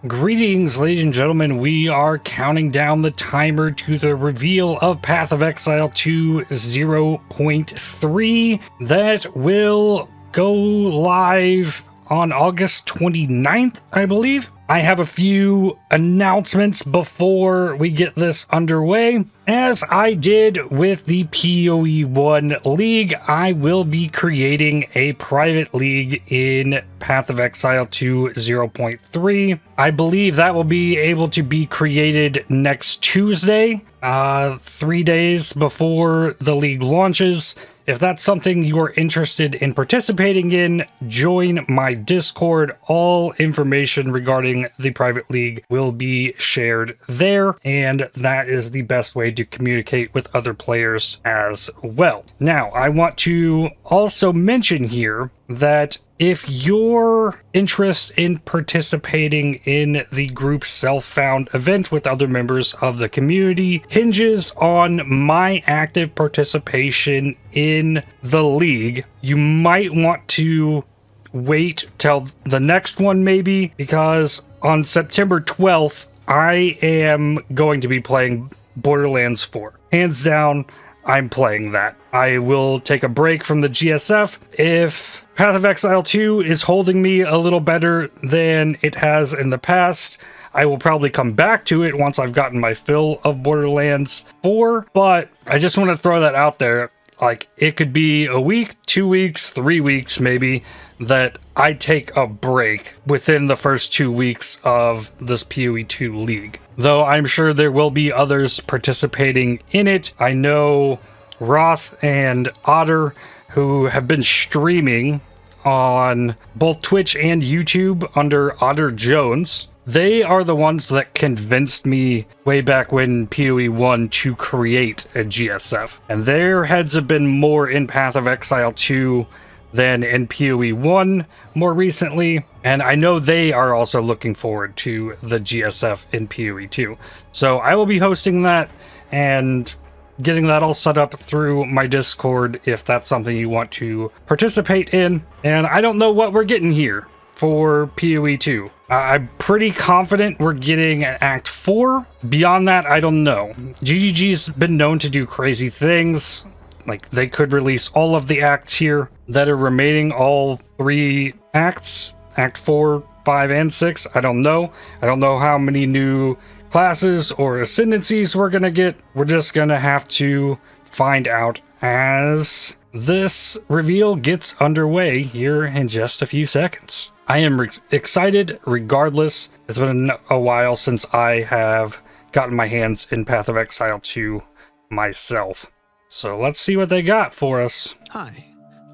Greetings, ladies and gentlemen. We are counting down the timer to the reveal of Path of Exile 2 0.3 that will go live on August 29th, I believe. I have a few announcements before we get this underway. As I did with the PoE 1 League, I will be creating a private league in Path of Exile 2 0.3. I believe that will be able to be created next Tuesday, 3 days before the league launches. If that's something you're interested in participating in, join my Discord. All information regarding the private league will be shared there, and that is the best way to communicate with other players as well. Now, I want to also mention here that if your interest in participating in the group self-found event with other members of the community hinges on my active participation in the league, you might want to wait till the next one maybe, because on September 12th, I am going to be playing Borderlands 4. Hands down, I'm playing that. I will take a break from the GSF. If Path of Exile 2 is holding me a little better than it has in the past, I will probably come back to it once I've gotten my fill of Borderlands 4, but I just want to throw that out there. Like, it could be a week, 2 weeks, 3 weeks maybe, that I take a break within the first 2 weeks of this PoE 2 League. Though I'm sure there will be others participating in it. I know Roth and Otter, who have been streaming on both Twitch and YouTube under Otter Jones. They are the ones that convinced me way back when PoE 1 to create a GSF. And their heads have been more in Path of Exile 2 than in PoE 1 more recently. And I know they are also looking forward to the GSF in PoE 2. So I will be hosting that and getting that all set up through my Discord if that's something you want to participate in. And I don't know what we're getting here for PoE 2. I'm pretty confident we're getting an Act 4. Beyond that, I don't know. GGG's been known to do crazy things. Like, they could release all of the acts here that are remaining, all 3 acts, Act 4, 5, and 6. I don't know. I don't know how many new classes or ascendancies we're gonna get. We're just gonna have to find out as this reveal gets underway here in just a few seconds. I am excited regardless. It's been a while since I have gotten my hands in Path of Exile 2 myself. So let's see what they got for us. Hi,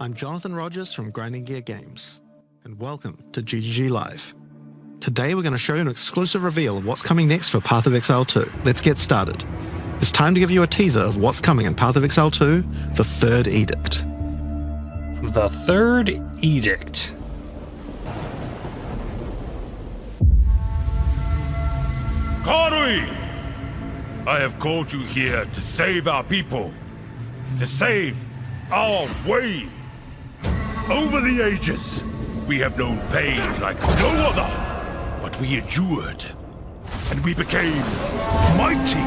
I'm Jonathan Rogers from Grinding Gear Games, and welcome to GGG Live. Today we're going to show you an exclusive reveal of what's coming next for Path of Exile 2. Let's get started. It's time to give you a teaser of what's coming in Path of Exile 2, the Third Edict. The Third Edict. Karui! I have called you here to save our people. To save our way. Over the ages, we have known pain like no other. But we endured, and we became mighty.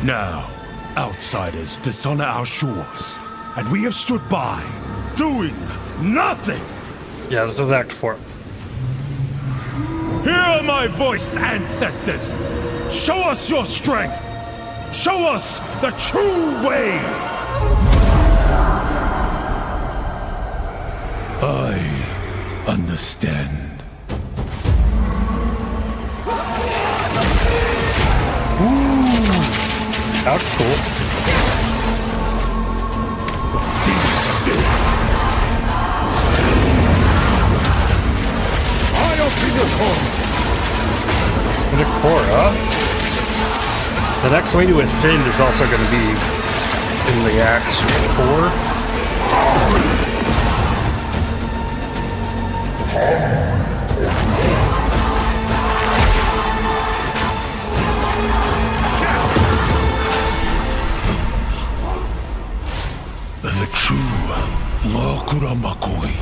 Now, outsiders dishonor our shores, and we have stood by, doing nothing. Yeah, this is Act 4. Hear my voice, ancestors! Show us your strength! Show us the true way! I understand. Ooh, that's cool. Be still. I open your core. The core, huh? The next way to ascend is also going to be in the Act 4. The true Makura Makoi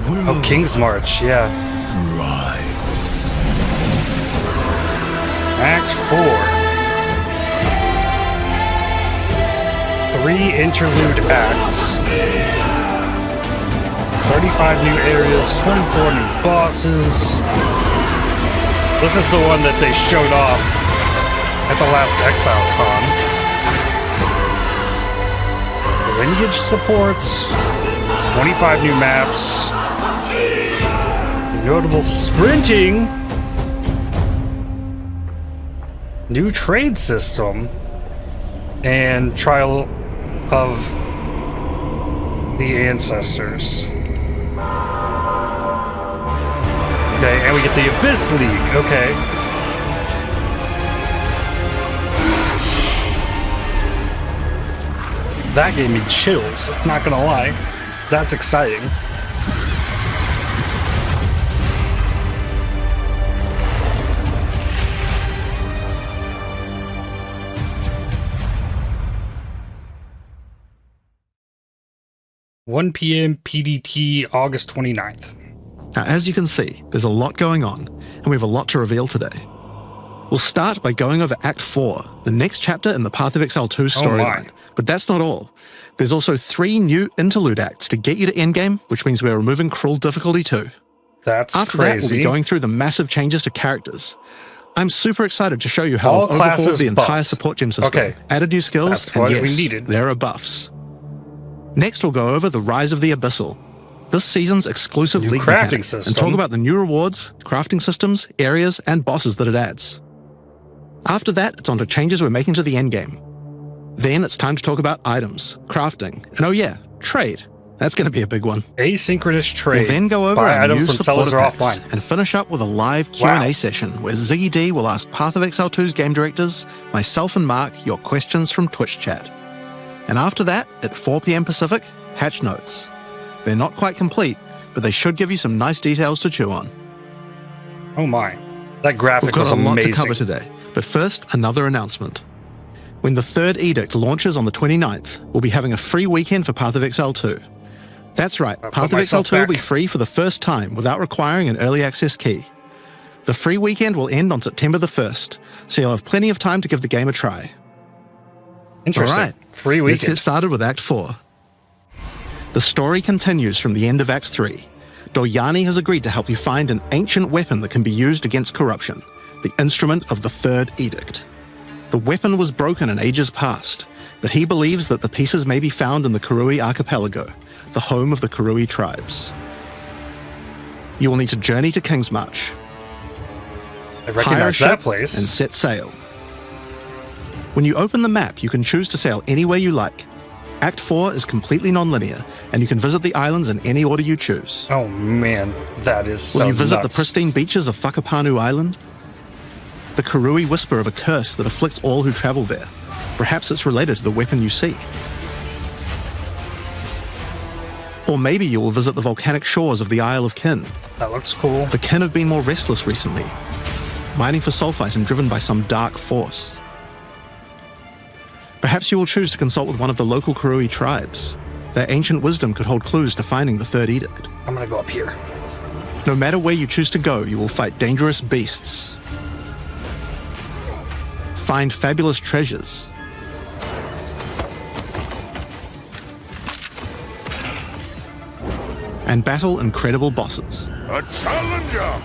will Oh, King's March, yeah. rise. Act 4. 3 interlude acts. 35 new areas, 24 new bosses. This is the one that they showed off at the last Exile Con. Lineage supports, 25 new maps, notable sprinting, new trade system, and Trial of the Ancestors. Okay, and we get the Abyss League. Okay. That gave me chills, not gonna lie. That's exciting. (1 p.m. PDT, August 29th. Now, as you can see, there's a lot going on, and we have a lot to reveal today. We'll start by going over Act 4, the next chapter in the Path of Exile 2 storyline. But that's not all. There's also 3 new interlude acts to get you to endgame, which means we're removing Cruel Difficulty too. That's After crazy. that, we'll be going through the massive changes to characters. I'm super excited to show you how All we've overhauled classes the entire buffed. support gem system, Okay. added new skills, That's and what we yes, needed. there are buffs. Next, we'll go over the Rise of the Abyssal, this season's exclusive New league crafting mechanic, and system. talk about the new rewards, crafting systems, areas, and bosses that it adds. After that, it's on to changes we're making to the endgame. Then it's time to talk about items, crafting, and oh yeah, trade. That's going to be a big one. Asynchronous trade. We'll then go over Buy our items new when sellers supporter are packs offline. and finish up with a live Q&A Wow. session where Ziggy D will ask Path of Exile 2's game directors, myself and Mark, your questions from Twitch chat. And after that, at 4 p.m. Pacific, hatch notes. They're not quite complete, but they should give you some nice details to chew on. Oh my. That graphic We've got was a lot amazing. to cover today, but first, another announcement. When the Third Edict launches on the 29th, we'll be having a free weekend for Path of Exile 2. That's right, I'll Path put of Exile myself 2 will back. be free for the first time without requiring an early access key. The free weekend will end on September the 1st, so you'll have plenty of time to give the game a try. Interesting. All right, Free let's weekend. get started with Act 4. The story continues from the end of Act 3. Doryani has agreed to help you find an ancient weapon that can be used against corruption, the instrument of the Third Edict. The weapon was broken in ages past, but he believes that the pieces may be found in the Karui archipelago, the home of the Karui tribes. You will need to journey to King's March, I hire a recognize that ship, place. and set sail. When you open the map, you can choose to sail anywhere you like. Act 4 is completely non-linear, and you can visit the islands in any order you choose. Oh man, that is so Will you visit nuts. the pristine beaches of Whakapanu Island? The Karui whisper of a curse that afflicts all who travel there. Perhaps it's related to the weapon you seek. Or maybe you will visit the volcanic shores of the Isle of Kin. That looks cool. The Kin have been more restless recently, mining for sulfite and driven by some dark force. Perhaps you will choose to consult with one of the local Karui tribes. Their ancient wisdom could hold clues to finding the Third Edict. I'm gonna go up here. No matter where you choose to go, you will fight dangerous beasts, find fabulous treasures, and battle incredible bosses. A challenger!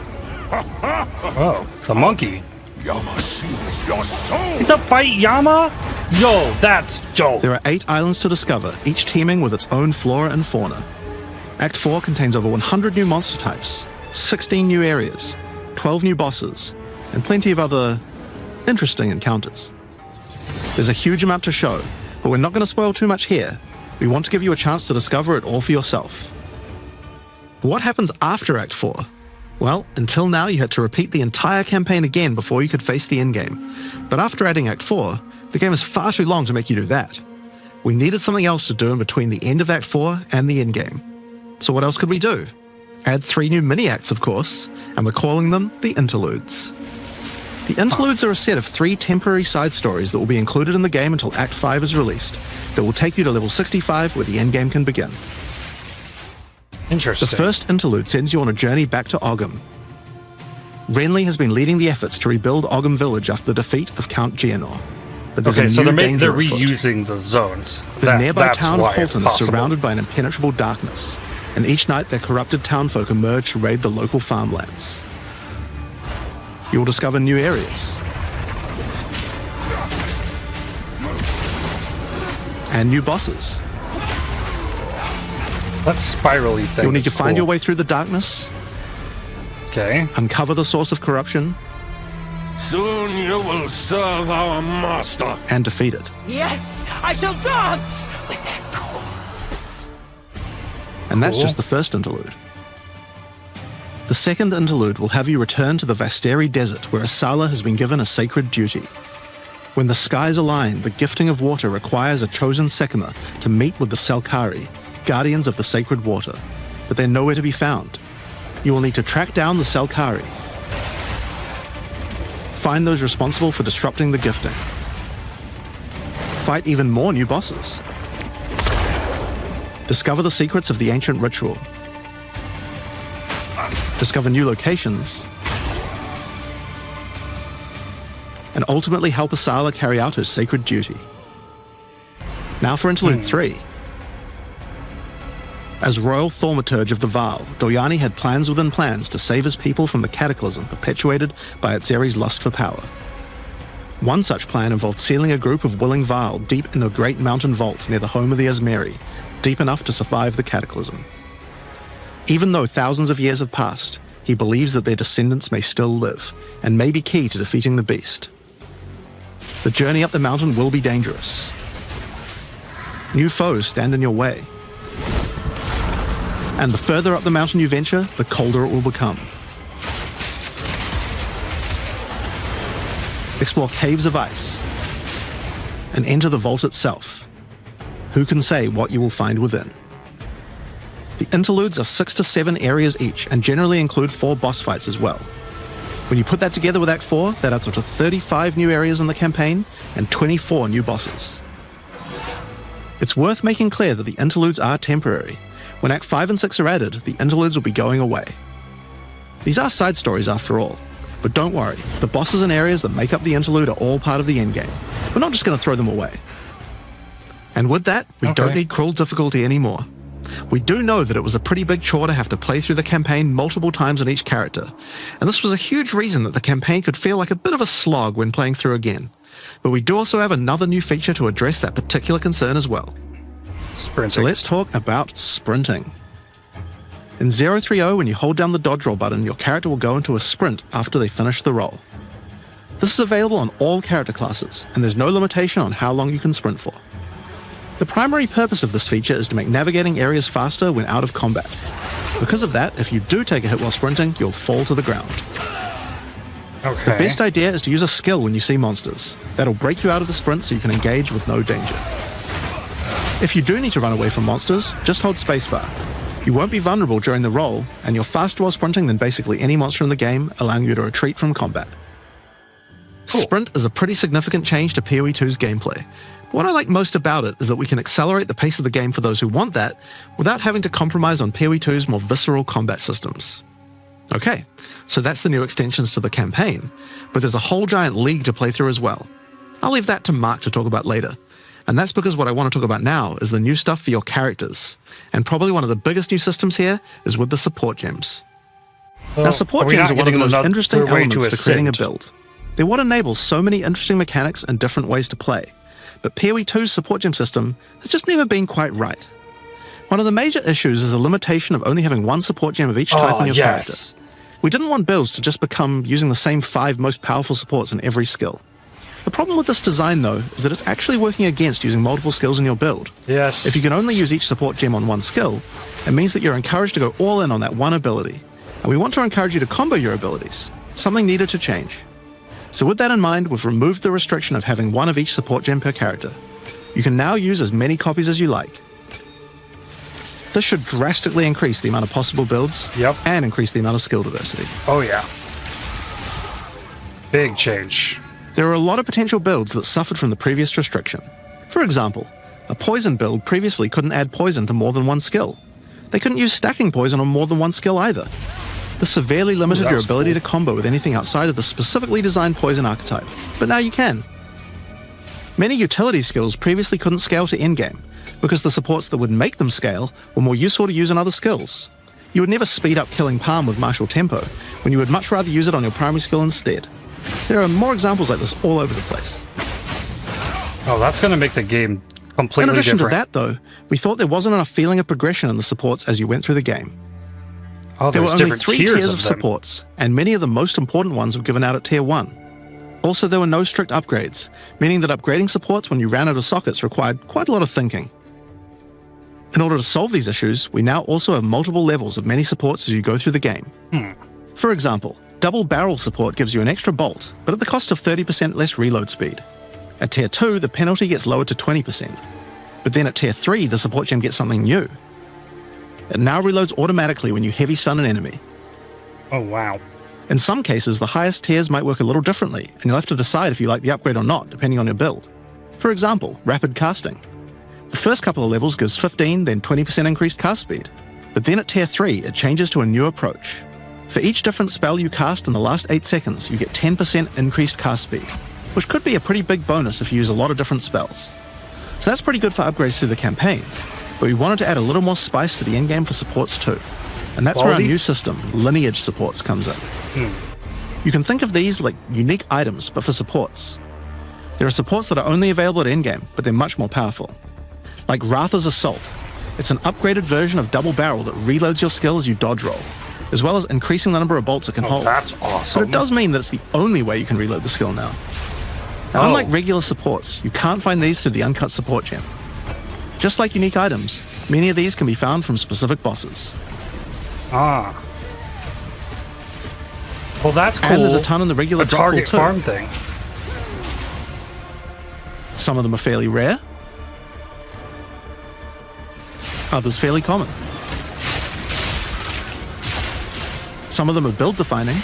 Oh, the monkey. Yama sees your soul! To fight Yama? Yo, that's dope. There are 8 islands to discover, each teeming with its own flora and fauna. Act 4 contains over 100 new monster types, 16 new areas, 12 new bosses, and plenty of other interesting encounters. There's a huge amount to show, but we're not going to spoil too much here. We want to give you a chance to discover it all for yourself. What happens after Act 4? Well, until now you had to repeat the entire campaign again before you could face the endgame. But after adding Act 4, the game is far too long to make you do that. We needed something else to do in between the end of Act 4 and the endgame. So what else could we do? Add 3 new mini-acts, of course, and we're calling them the Interludes. The Interludes are a set of 3 temporary side stories that will be included in the game until Act 5 is released, that will take you to level 65 where the endgame can begin. Interesting. The first interlude sends you on a journey back to Ogham. Renly has been leading the efforts to rebuild Ogham Village after the defeat of Count Geonor. But there's Okay, a so new they're danger afoot. reusing the zones. The nearby That's town of why it's Halton is possible. surrounded by an impenetrable darkness, and each night their corrupted townfolk emerge to raid the local farmlands. You will discover new areas and new bosses. That spirally thing. You'll need is to find cool. your way through the darkness, Okay. uncover the source of corruption, Soon you will serve our master. and defeat it. Yes, I shall dance with that corpse. And that's Cool. just the first interlude. The second interlude will have you return to the Vasteri Desert, where Asala has been given a sacred duty. When the skies align, the gifting of water requires a chosen Sekima to meet with the Selkari, guardians of the sacred water, but they're nowhere to be found. You will need to track down the Selkari, find those responsible for disrupting the gifting, fight even more new bosses, discover the secrets of the ancient ritual, discover new locations, and ultimately help Asala carry out her sacred duty. Now for Interlude 3. As Royal Thaumaturge of the Vaal, Doyani had plans within plans to save his people from the cataclysm perpetuated by Atzeri's lust for power. One such plan involved sealing a group of willing Vaal deep in a great mountain vault near the home of the Asmeri, deep enough to survive the cataclysm. Even though thousands of years have passed, he believes that their descendants may still live, and may be key to defeating the beast. The journey up the mountain will be dangerous. New foes stand in your way. And the further up the mountain you venture, the colder it will become. Explore caves of ice and enter the vault itself. Who can say what you will find within? The interludes are 6 to 7 areas each and generally include 4 boss fights as well. When you put that together with Act 4, that adds up to 35 new areas in the campaign and 24 new bosses. It's worth making clear that the interludes are temporary. When Act 5 and 6 are added, the interludes will be going away. These are side stories after all, but don't worry, the bosses and areas that make up the interlude are all part of the endgame. We're not just going to throw them away. And with that, we don't need cruel difficulty anymore. We do know that it was a pretty big chore to have to play through the campaign multiple times on each character, and this was a huge reason that the campaign could feel like a bit of a slog when playing through again. But we do also have another new feature to address that particular concern as well. Sprinting. So let's talk about sprinting. In 030, when you hold down the dodge roll button, your character will go into a sprint after they finish the roll. This is available on all character classes, and there's no limitation on how long you can sprint for. The primary purpose of this feature is to make navigating areas faster when out of combat. Because of that, if you do take a hit while sprinting, you'll fall to the ground. Okay. The best idea is to use a skill when you see monsters. That'll break you out of the sprint so you can engage with no danger. If you do need to run away from monsters, just hold spacebar. You won't be vulnerable during the roll, and you're faster while sprinting than basically any monster in the game, allowing you to retreat from combat. Cool. Sprint is a pretty significant change to PoE 2's gameplay. What I like most about it is that we can accelerate the pace of the game for those who want that, without having to compromise on PoE 2's more visceral combat systems. Okay, so that's the new extensions to the campaign, but there's a whole giant league to play through as well. I'll leave that to Mark to talk about later. And that's because what I want to talk about now is the new stuff for your characters. And probably one of the biggest new systems here is with the support gems. Now, support gems are one of the most interesting elements to creating a build. They're what enables so many interesting mechanics and different ways to play. But PoE 2's support gem system has just never been quite right. One of the major issues is the limitation of only having one support gem of each type in your character. We didn't want builds to just become using the same 5 most powerful supports in every skill. The problem with this design, though, is that it's actually working against using multiple skills in your build. Yes. If you can only use each support gem on one skill, it means that you're encouraged to go all in on that one ability. And we want to encourage you to combo your abilities, something needed to change. So with that in mind, we've removed the restriction of having one of each support gem per character. You can now use as many copies as you like. This should drastically increase the amount of possible builds and increase the amount of skill diversity. Oh yeah. Big change. There are a lot of potential builds that suffered from the previous restriction. For example, a poison build previously couldn't add poison to more than one skill. They couldn't use stacking poison on more than one skill either. This severely limited your ability to combo with anything outside of the specifically designed poison archetype, but now you can. Many utility skills previously couldn't scale to endgame, because the supports that would make them scale were more useful to use on other skills. You would never speed up killing Palm with martial tempo, when you would much rather use it on your primary skill instead. There are more examples like this all over the place. Oh, that's going to make the game completely different. In addition to that, though, we thought there wasn't enough feeling of progression in the supports as you went through the game. Oh, there were only 3 tiers of them. supports, and many of the most important ones were given out at Tier 1. Also, there were no strict upgrades, meaning that upgrading supports when you ran out of sockets required quite a lot of thinking. In order to solve these issues, we now also have multiple levels of many supports as you go through the game. For example, double barrel support gives you an extra bolt, but at the cost of 30% less reload speed. At Tier 2, the penalty gets lowered to 20%. But then at Tier 3, the support gem gets something new. It now reloads automatically when you heavy stun an enemy. Oh, wow. In some cases, the highest tiers might work a little differently, and you'll have to decide if you like the upgrade or not, depending on your build. For example, rapid casting. The first couple of levels gives 15, then 20% increased cast speed. But then at Tier 3, it changes to a new approach. For each different spell you cast in the last 8 seconds, you get 10% increased cast speed, which could be a pretty big bonus if you use a lot of different spells. So that's pretty good for upgrades through the campaign, but we wanted to add a little more spice to the endgame for supports too. And that's where our new system, Lineage Supports, comes in. You can think of these like unique items, but for supports. There are supports that are only available at endgame, but they're much more powerful. Like Ratha's Assault. It's an upgraded version of Double Barrel that reloads your skill as you dodge roll, as well as increasing the number of bolts it can hold. That's awesome. But it does mean that it's the only way you can reload the skill now. Now, unlike regular supports, you can't find these through the uncut support gem. Just like unique items, many of these can be found from specific bosses. Ah. Well, that's cool. And there's a ton in the regular drop pool target too. farm thing. Some of them are fairly rare. Others fairly common. Some of them are build defining.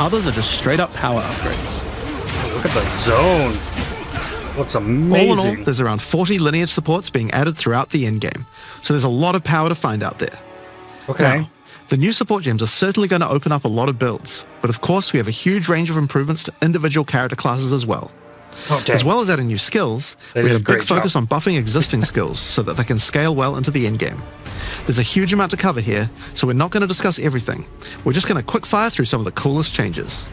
Others are just straight up power upgrades. Oh, look at the zone. Looks amazing. All in all, there's around 40 lineage supports being added throughout the endgame, so there's a lot of power to find out there. Okay. Now, the new support gems are certainly going to open up a lot of builds, but of course we have a huge range of improvements to individual character classes as well. Oh, dang. As well as adding new skills, They we did had a a big great focus job. on buffing existing skills so that they can scale well into the endgame. There's a huge amount to cover here, so we're not going to discuss everything. We're just going to quick fire through some of the coolest changes.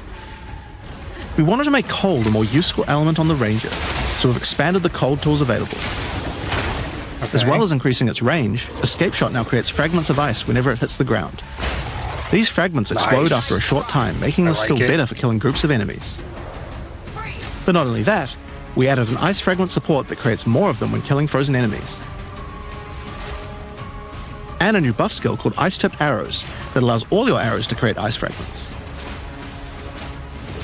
We wanted to make cold a more useful element on the Ranger, so we've expanded the cold tools available. As well as increasing its range, Escape Shot now creates fragments of ice whenever it hits the ground. These fragments explode after a short time, making the skill better for killing groups of enemies. But not only that, we added an ice fragment support that creates more of them when killing frozen enemies. And a new buff skill called Ice-Tipped Arrows that allows all your arrows to create ice fragments.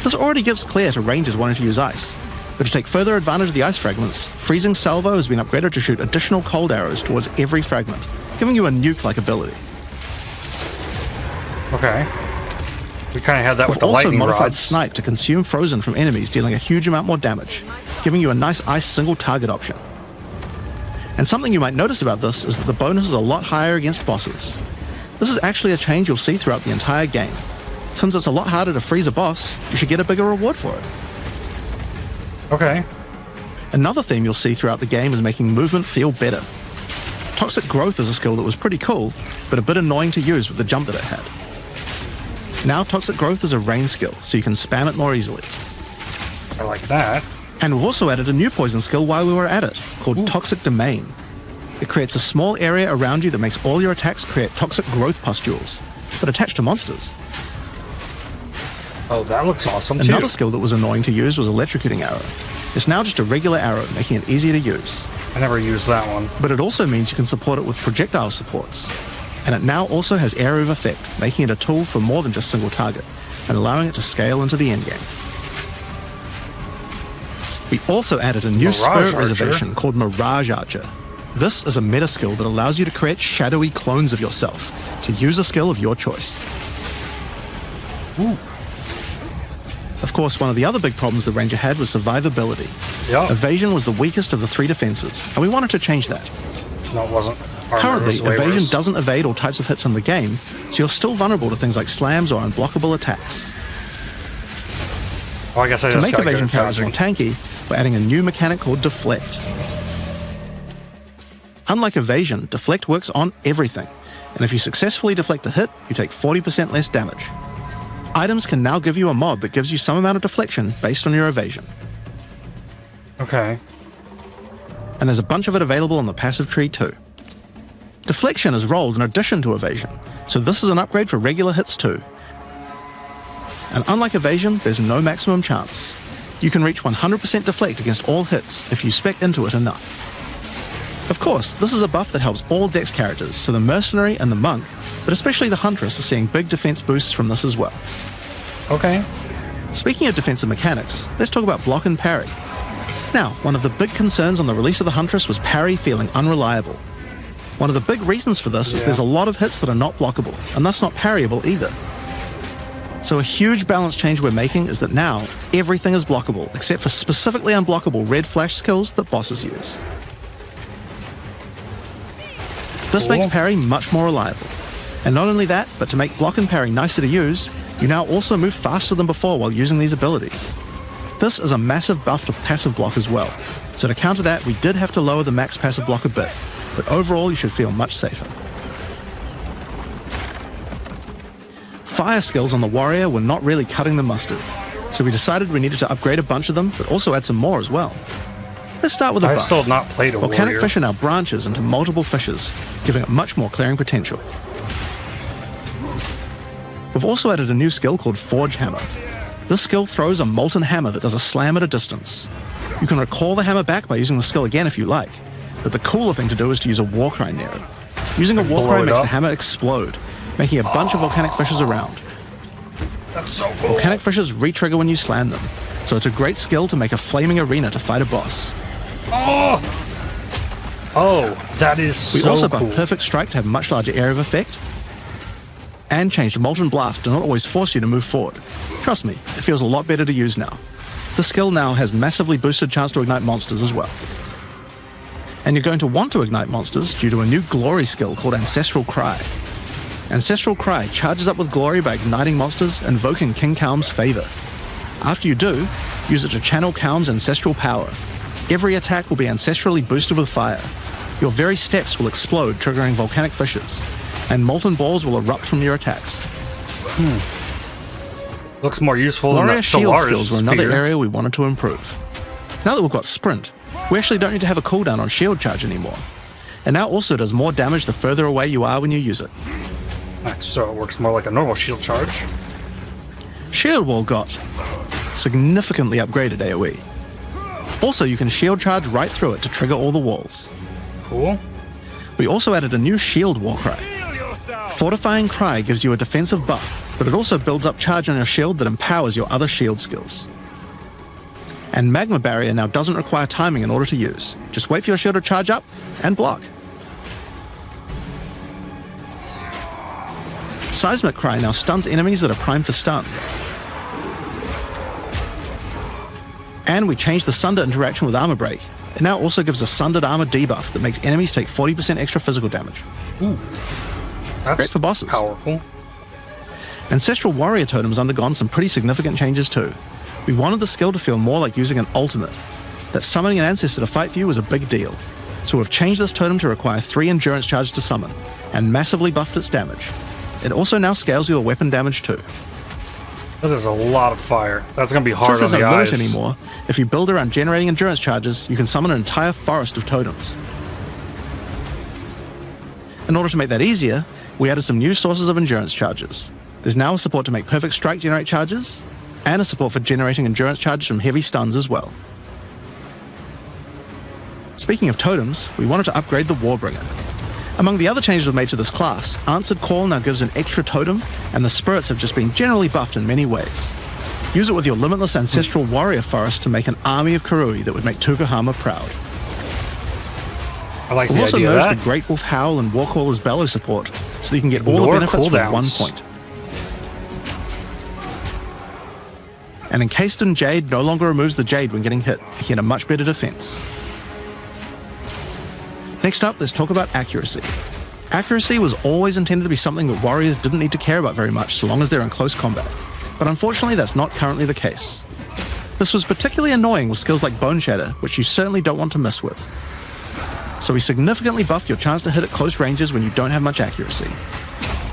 This already gives Claire to rangers wanting to use ice, but to take further advantage of the ice fragments, Freezing Salvo has been upgraded to shoot additional cold arrows towards every fragment, giving you a nuke-like ability. Okay. We kind of had that with the We've also lightning modified rods. Snipe to consume Frozen from enemies, dealing a huge amount more damage, giving you a nice ice single target option. And something you might notice about this is that the bonus is a lot higher against bosses. This is actually a change you'll see throughout the entire game. Since it's a lot harder to freeze a boss, you should get a bigger reward for it. Okay. Another theme you'll see throughout the game is making movement feel better. Toxic Growth is a skill that was pretty cool, but a bit annoying to use with the jump that it had. Now Toxic Growth is a range skill, so you can spam it more easily. I like that. And we've also added a new poison skill while we were at it, called Toxic Domain. It creates a small area around you that makes all your attacks create toxic growth pustules, but attached to monsters. Oh, that looks awesome too. Another skill that was annoying to use was Electrocuting Arrow. It's now just a regular arrow, making it easier to use. I never used that one. But it also means you can support it with projectile supports. And it now also has Area of Effect, making it a tool for more than just single target, and allowing it to scale into the endgame. We also added a new Mirage spirit Archer. reservation called Mirage Archer. This is a meta skill that allows you to create shadowy clones of yourself to use a skill of your choice. Ooh. Of course, one of the other big problems the Ranger had was survivability. Yep. Evasion was the weakest of the 3 defenses, and we wanted to change that. No, it wasn't. Currently, evasion doesn't evade all types of hits in the game, so you're still vulnerable to things like slams or unblockable attacks. Oh, I guess I To just make gotta evasion go characters more tanky, we're adding a new mechanic called Deflect. Unlike evasion, Deflect works on everything, and if you successfully deflect a hit, you take 40% less damage. Items can now give you a mod that gives you some amount of deflection based on your evasion. Okay. And there's a bunch of it available on the passive tree too. Deflection is rolled in addition to evasion, so this is an upgrade for regular hits too. And unlike evasion, there's no maximum chance. You can reach 100% deflect against all hits if you spec into it enough. Of course, this is a buff that helps all dex characters, so the mercenary and the monk, but especially the huntress, are seeing big defense boosts from this as well. Okay. Speaking of defensive mechanics, let's talk about block and parry. Now, one of the big concerns on the release of the huntress was parry feeling unreliable. One of the big reasons for this is there's a lot of hits that are not blockable, and thus not parryable either. So a huge balance change we're making is that now everything is blockable, except for specifically unblockable red flash skills that bosses use. This makes parry much more reliable. And not only that, but to make block and parry nicer to use, you now also move faster than before while using these abilities. This is a massive buff to passive block as well, so to counter that we did have to lower the max passive block a bit, but overall you should feel much safer. Fire skills on the warrior were not really cutting the mustard, so we decided we needed to upgrade a bunch of them, but also add some more as well. Let's start with a I've buff. still not played a Volcanic warrior. Fissure now branches into multiple fissures, giving it much more clearing potential. We've also added a new skill called Forge Hammer. This skill throws a molten hammer that does a slam at a distance. You can recall the hammer back by using the skill again if you like, but the cooler thing to do is to use a war cry near it. Using a war cry makes the hammer explode, making a bunch of volcanic fissures around. That's so cool. Volcanic fissures re-trigger when you slam them, so it's a great skill to make a flaming arena to fight a boss. Oh, that is so cool. We also buffed Perfect Strike to have a much larger area of effect, and changed Molten Blast to not always force you to move forward. Trust me, it feels a lot better to use now. The skill now has massively boosted chance to ignite monsters as well. And you're going to want to ignite monsters due to a new glory skill called Ancestral Cry. Ancestral Cry charges up with glory by igniting monsters, invoking King Kaum's favor. After you do, use it to channel Kaum's ancestral power. Every attack will be ancestrally boosted with fire. Your very steps will explode, triggering volcanic fissures, and molten balls will erupt from your attacks. Looks more useful than Warrior that shield Solaris skills were another spear. area we wanted to improve. Now that we've got Sprint, we actually don't need to have a cooldown on shield charge anymore. It now also does more damage the further away you are when you use it. So it works more like a normal shield charge. Shield Wall got significantly upgraded AoE. Also, you can shield charge right through it to trigger all the walls. Cool. We also added a new shield war cry. Fortifying Cry gives you a defensive buff, but it also builds up charge on your shield that empowers your other shield skills. And Magma Barrier now doesn't require timing in order to use. Just wait for your shield to charge up and block. Seismic Cry now stuns enemies that are primed for stun. And we changed the Sunder interaction with Armor Break. It now also gives a Sundered Armor debuff that makes enemies take 40% extra physical damage. Ooh. That's Great for bosses. powerful. Ancestral Warrior Totem has undergone some pretty significant changes too. We wanted the skill to feel more like using an ultimate. That summoning an ancestor to fight for you was a big deal. So we've changed this totem to require 3 endurance charges to summon, and massively buffed its damage. It also now scales your weapon damage too. That is a lot of fire. That's going to be hard Since on there's the no eyes. limit anymore, if you build around generating endurance charges, you can summon an entire forest of totems. In order to make that easier, we added some new sources of endurance charges. There's now a support to make Perfect Strike generate charges, and a support for generating endurance charges from heavy stuns as well. Speaking of totems, we wanted to upgrade the Warbringer. Among the other changes we've made to this class, Answered Call now gives an extra totem, and the spirits have just been generally buffed in many ways. Use it with your limitless ancestral warrior forest to make an army of Karui that would make Tukahama proud. I like We've the also idea of merged that. the Great Wolf Howl and Warcaller's Bellow support, so you can get all the Ignore benefits from one cooldowns. point. and Encased in Jade no longer removes the Jade when getting hit, making it a much better defense. Next up, let's talk about accuracy. Accuracy was always intended to be something that warriors didn't need to care about very much so long as they're in close combat, but unfortunately that's not currently the case. This was particularly annoying with skills like Bone Shatter, which you certainly don't want to mess with. So we significantly buffed your chance to hit at close ranges when you don't have much accuracy.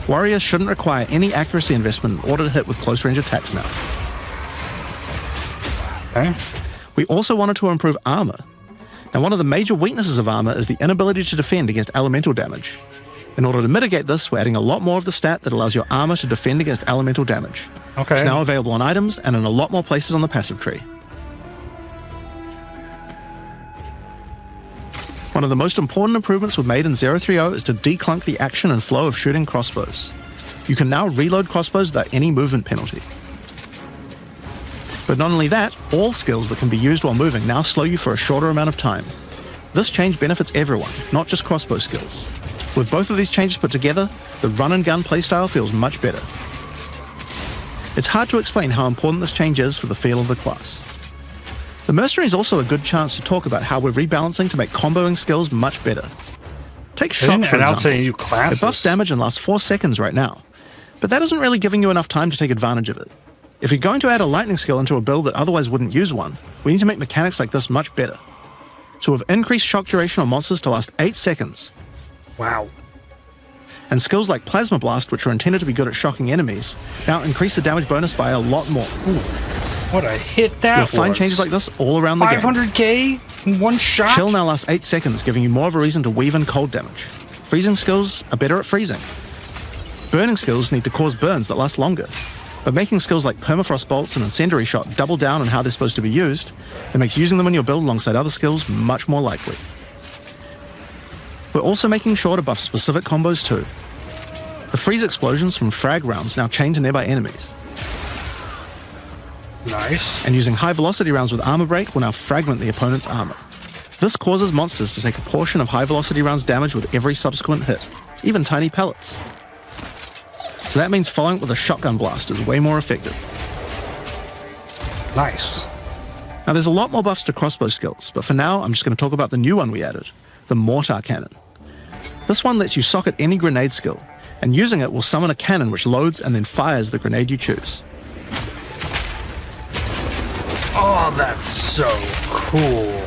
Warriors shouldn't require any accuracy investment in order to hit with close range attacks now. Okay. We also wanted to improve armor. Now, one of the major weaknesses of armor is the inability to defend against elemental damage. In order to mitigate this, we're adding a lot more of the stat that allows your armor to defend against elemental damage. Okay. It's now available on items and in a lot more places on the passive tree. One of the most important improvements we've made in 030 is to declunk the action and flow of shooting crossbows. You can now reload crossbows without any movement penalty. But not only that, all skills that can be used while moving now slow you for a shorter amount of time. This change benefits everyone, not just crossbow skills. With both of these changes put together, the run and gun playstyle feels much better. It's hard to explain how important this change is for the feel of the class. The Mercenary is also a good chance to talk about how we're rebalancing to make comboing skills much better. Take Shock, for example. New classes. It buffs damage and lasts 4 seconds right now, but that isn't really giving you enough time to take advantage of it. If you're going to add a lightning skill into a build that otherwise wouldn't use one, we need to make mechanics like this much better. So we've increased shock duration on monsters to last 8 seconds. Wow. And skills like Plasma Blast, which are intended to be good at shocking enemies, now increase the damage bonus by a lot more. Ooh, what a hit that You'll was. find changes like this all around the game. 500k in one shot? Chill now lasts 8 seconds, giving you more of a reason to weave in cold damage. Freezing skills are better at freezing. Burning skills need to cause burns that last longer. But making skills like Permafrost Bolts and Incendiary Shot double down on how they're supposed to be used, it makes using them in your build alongside other skills much more likely. We're also making sure to buff specific combos too. The freeze explosions from frag rounds now chain to nearby enemies. Nice. And using high velocity rounds with Armor Break will now fragment the opponent's armor. This causes monsters to take a portion of high velocity rounds damage with every subsequent hit, even tiny pellets. So that means following it with a shotgun blast is way more effective. Nice. Now there's a lot more buffs to crossbow skills, but for now I'm just going to talk about the new one we added, the Mortar Cannon. This one lets you socket any grenade skill, and using it will summon a cannon which loads and then fires the grenade you choose. Oh, that's so cool.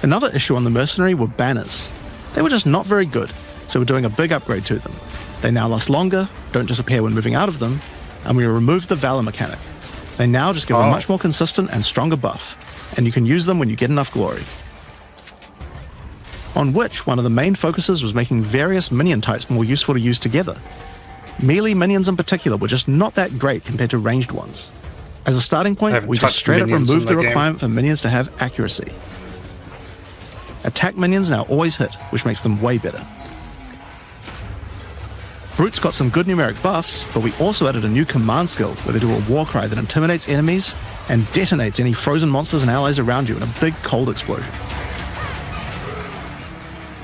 Another issue on the Mercenary were banners. They were just not very good, so we're doing a big upgrade to them. They now last longer, don't disappear when moving out of them, and we removed the Valor mechanic. They now just give a much more consistent and stronger buff, and you can use them when you get enough glory. On which, one of the main focuses was making various minion types more useful to use together. Melee minions in particular were just not that great compared to ranged ones. As a starting point, we just straight up removed the requirement for minions to have accuracy. Attack minions now always hit, which makes them way better. Brutes got some good numeric buffs, but we also added a new command skill where they do a war cry that intimidates enemies and detonates any frozen monsters and allies around you in a big cold explosion.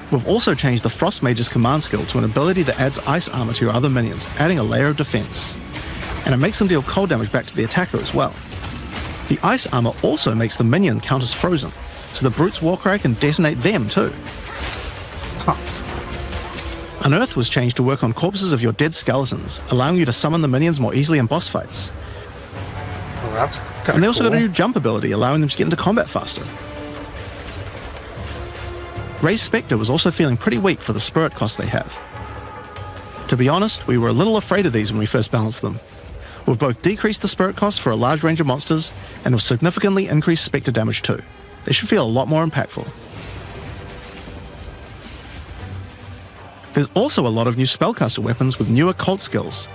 We've also changed the Frost Mage's command skill to an ability that adds ice armor to your other minions, adding a layer of defense. And it makes them deal cold damage back to the attacker as well. The ice armor also makes the minion count as frozen, so the Brute's Warcry can detonate them too. Unearth was changed to work on corpses of your dead skeletons, allowing you to summon the minions more easily in boss fights. Well, that's and they also got a new jump ability, allowing them to get into combat faster. Ray's Spectre was also feeling pretty weak for the spirit cost they have. To be honest, we were a little afraid of these when we first balanced them. We've both decreased the spirit cost for a large range of monsters, and have significantly increased Spectre damage too. They should feel a lot more impactful. There's also a lot of new spellcaster weapons with newer cult skills,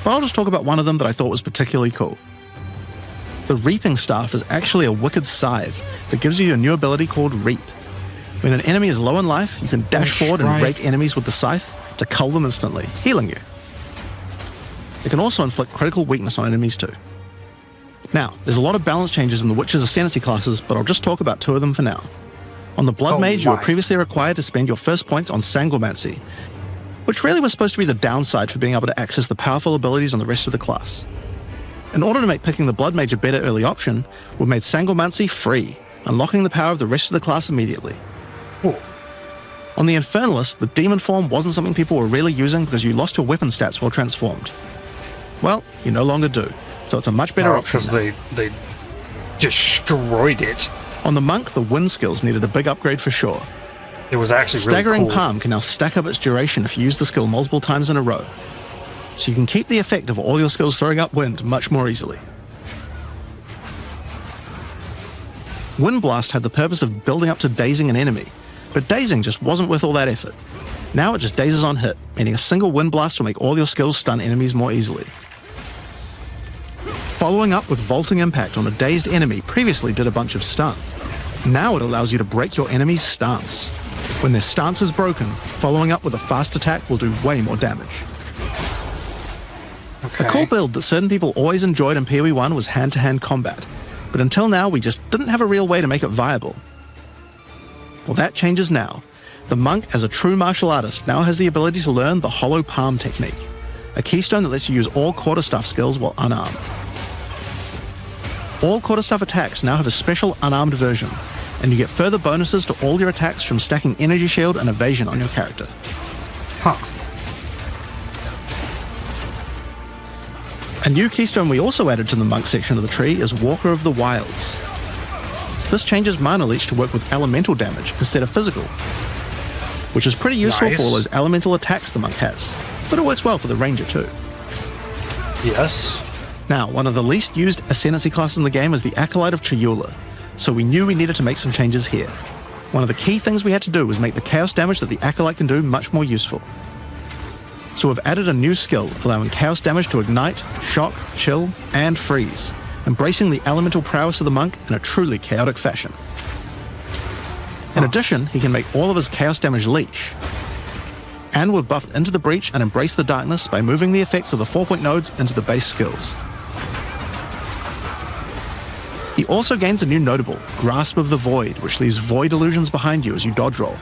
but I'll just talk about one of them that I thought was particularly cool. The Reaping Staff is actually a wicked scythe that gives you a new ability called Reap. When an enemy is low in life, you can dash forward and rake enemies with the scythe to cull them instantly, healing you. It can also inflict critical weakness on enemies too. Now, there's a lot of balance changes in the Witcher's Ascendancy classes, but I'll just talk about 2 of them for now. On the Blood Mage, you were previously required to spend your first points on Sanguimancy, which really was supposed to be the downside for being able to access the powerful abilities on the rest of the class. In order to make picking the Blood Mage a better early option, we made Sangomancy free, unlocking the power of the rest of the class immediately. Cool. On the Infernalist, the Demon form wasn't something people were really using because you lost your weapon stats while transformed. Well, you no longer do, so it's a much better option because now. they destroyed it. On the Monk, the wind skills needed a big upgrade for sure. It was actually Staggering really cool. Palm can now stack up its duration if you use the skill multiple times in a row, so you can keep the effect of all your skills throwing up wind much more easily. Wind Blast had the purpose of building up to dazing an enemy, but dazing just wasn't worth all that effort. Now it just dazes on hit, meaning a single Wind Blast will make all your skills stun enemies more easily. Following up with Vaulting Impact on a dazed enemy previously did a bunch of stun. Now it allows you to break your enemy's stance. When their stance is broken, following up with a fast attack will do way more damage. Okay. A cool build that certain people always enjoyed in PoE 1 was hand-to-hand combat, but until now we just didn't have a real way to make it viable. Well, that changes now. The Monk, as a true martial artist, now has the ability to learn the Hollow Palm technique, a keystone that lets you use all quarterstaff skills while unarmed. All quarterstaff attacks now have a special unarmed version, and you get further bonuses to all your attacks from stacking Energy Shield and Evasion on your character. Huh. A new keystone we also added to the Monk section of the tree is Walker of the Wilds. This changes Mana Leech to work with elemental damage instead of physical, which is pretty useful for all those elemental attacks the Monk has, but it works well for the Ranger too. Yes. Now, one of the least used Ascendancy classes in the game is the Acolyte of Chayula, so we knew we needed to make some changes here. One of the key things we had to do was make the chaos damage that the Acolyte can do much more useful. So we've added a new skill, allowing chaos damage to ignite, shock, chill, and freeze, embracing the elemental prowess of the Monk in a truly chaotic fashion. In addition, he can make all of his chaos damage leech. And we've buffed Into the Breach and Embrace the Darkness by moving the effects of the 4-point nodes into the base skills. He also gains a new notable, Grasp of the Void, which leaves void illusions behind you as you dodge roll.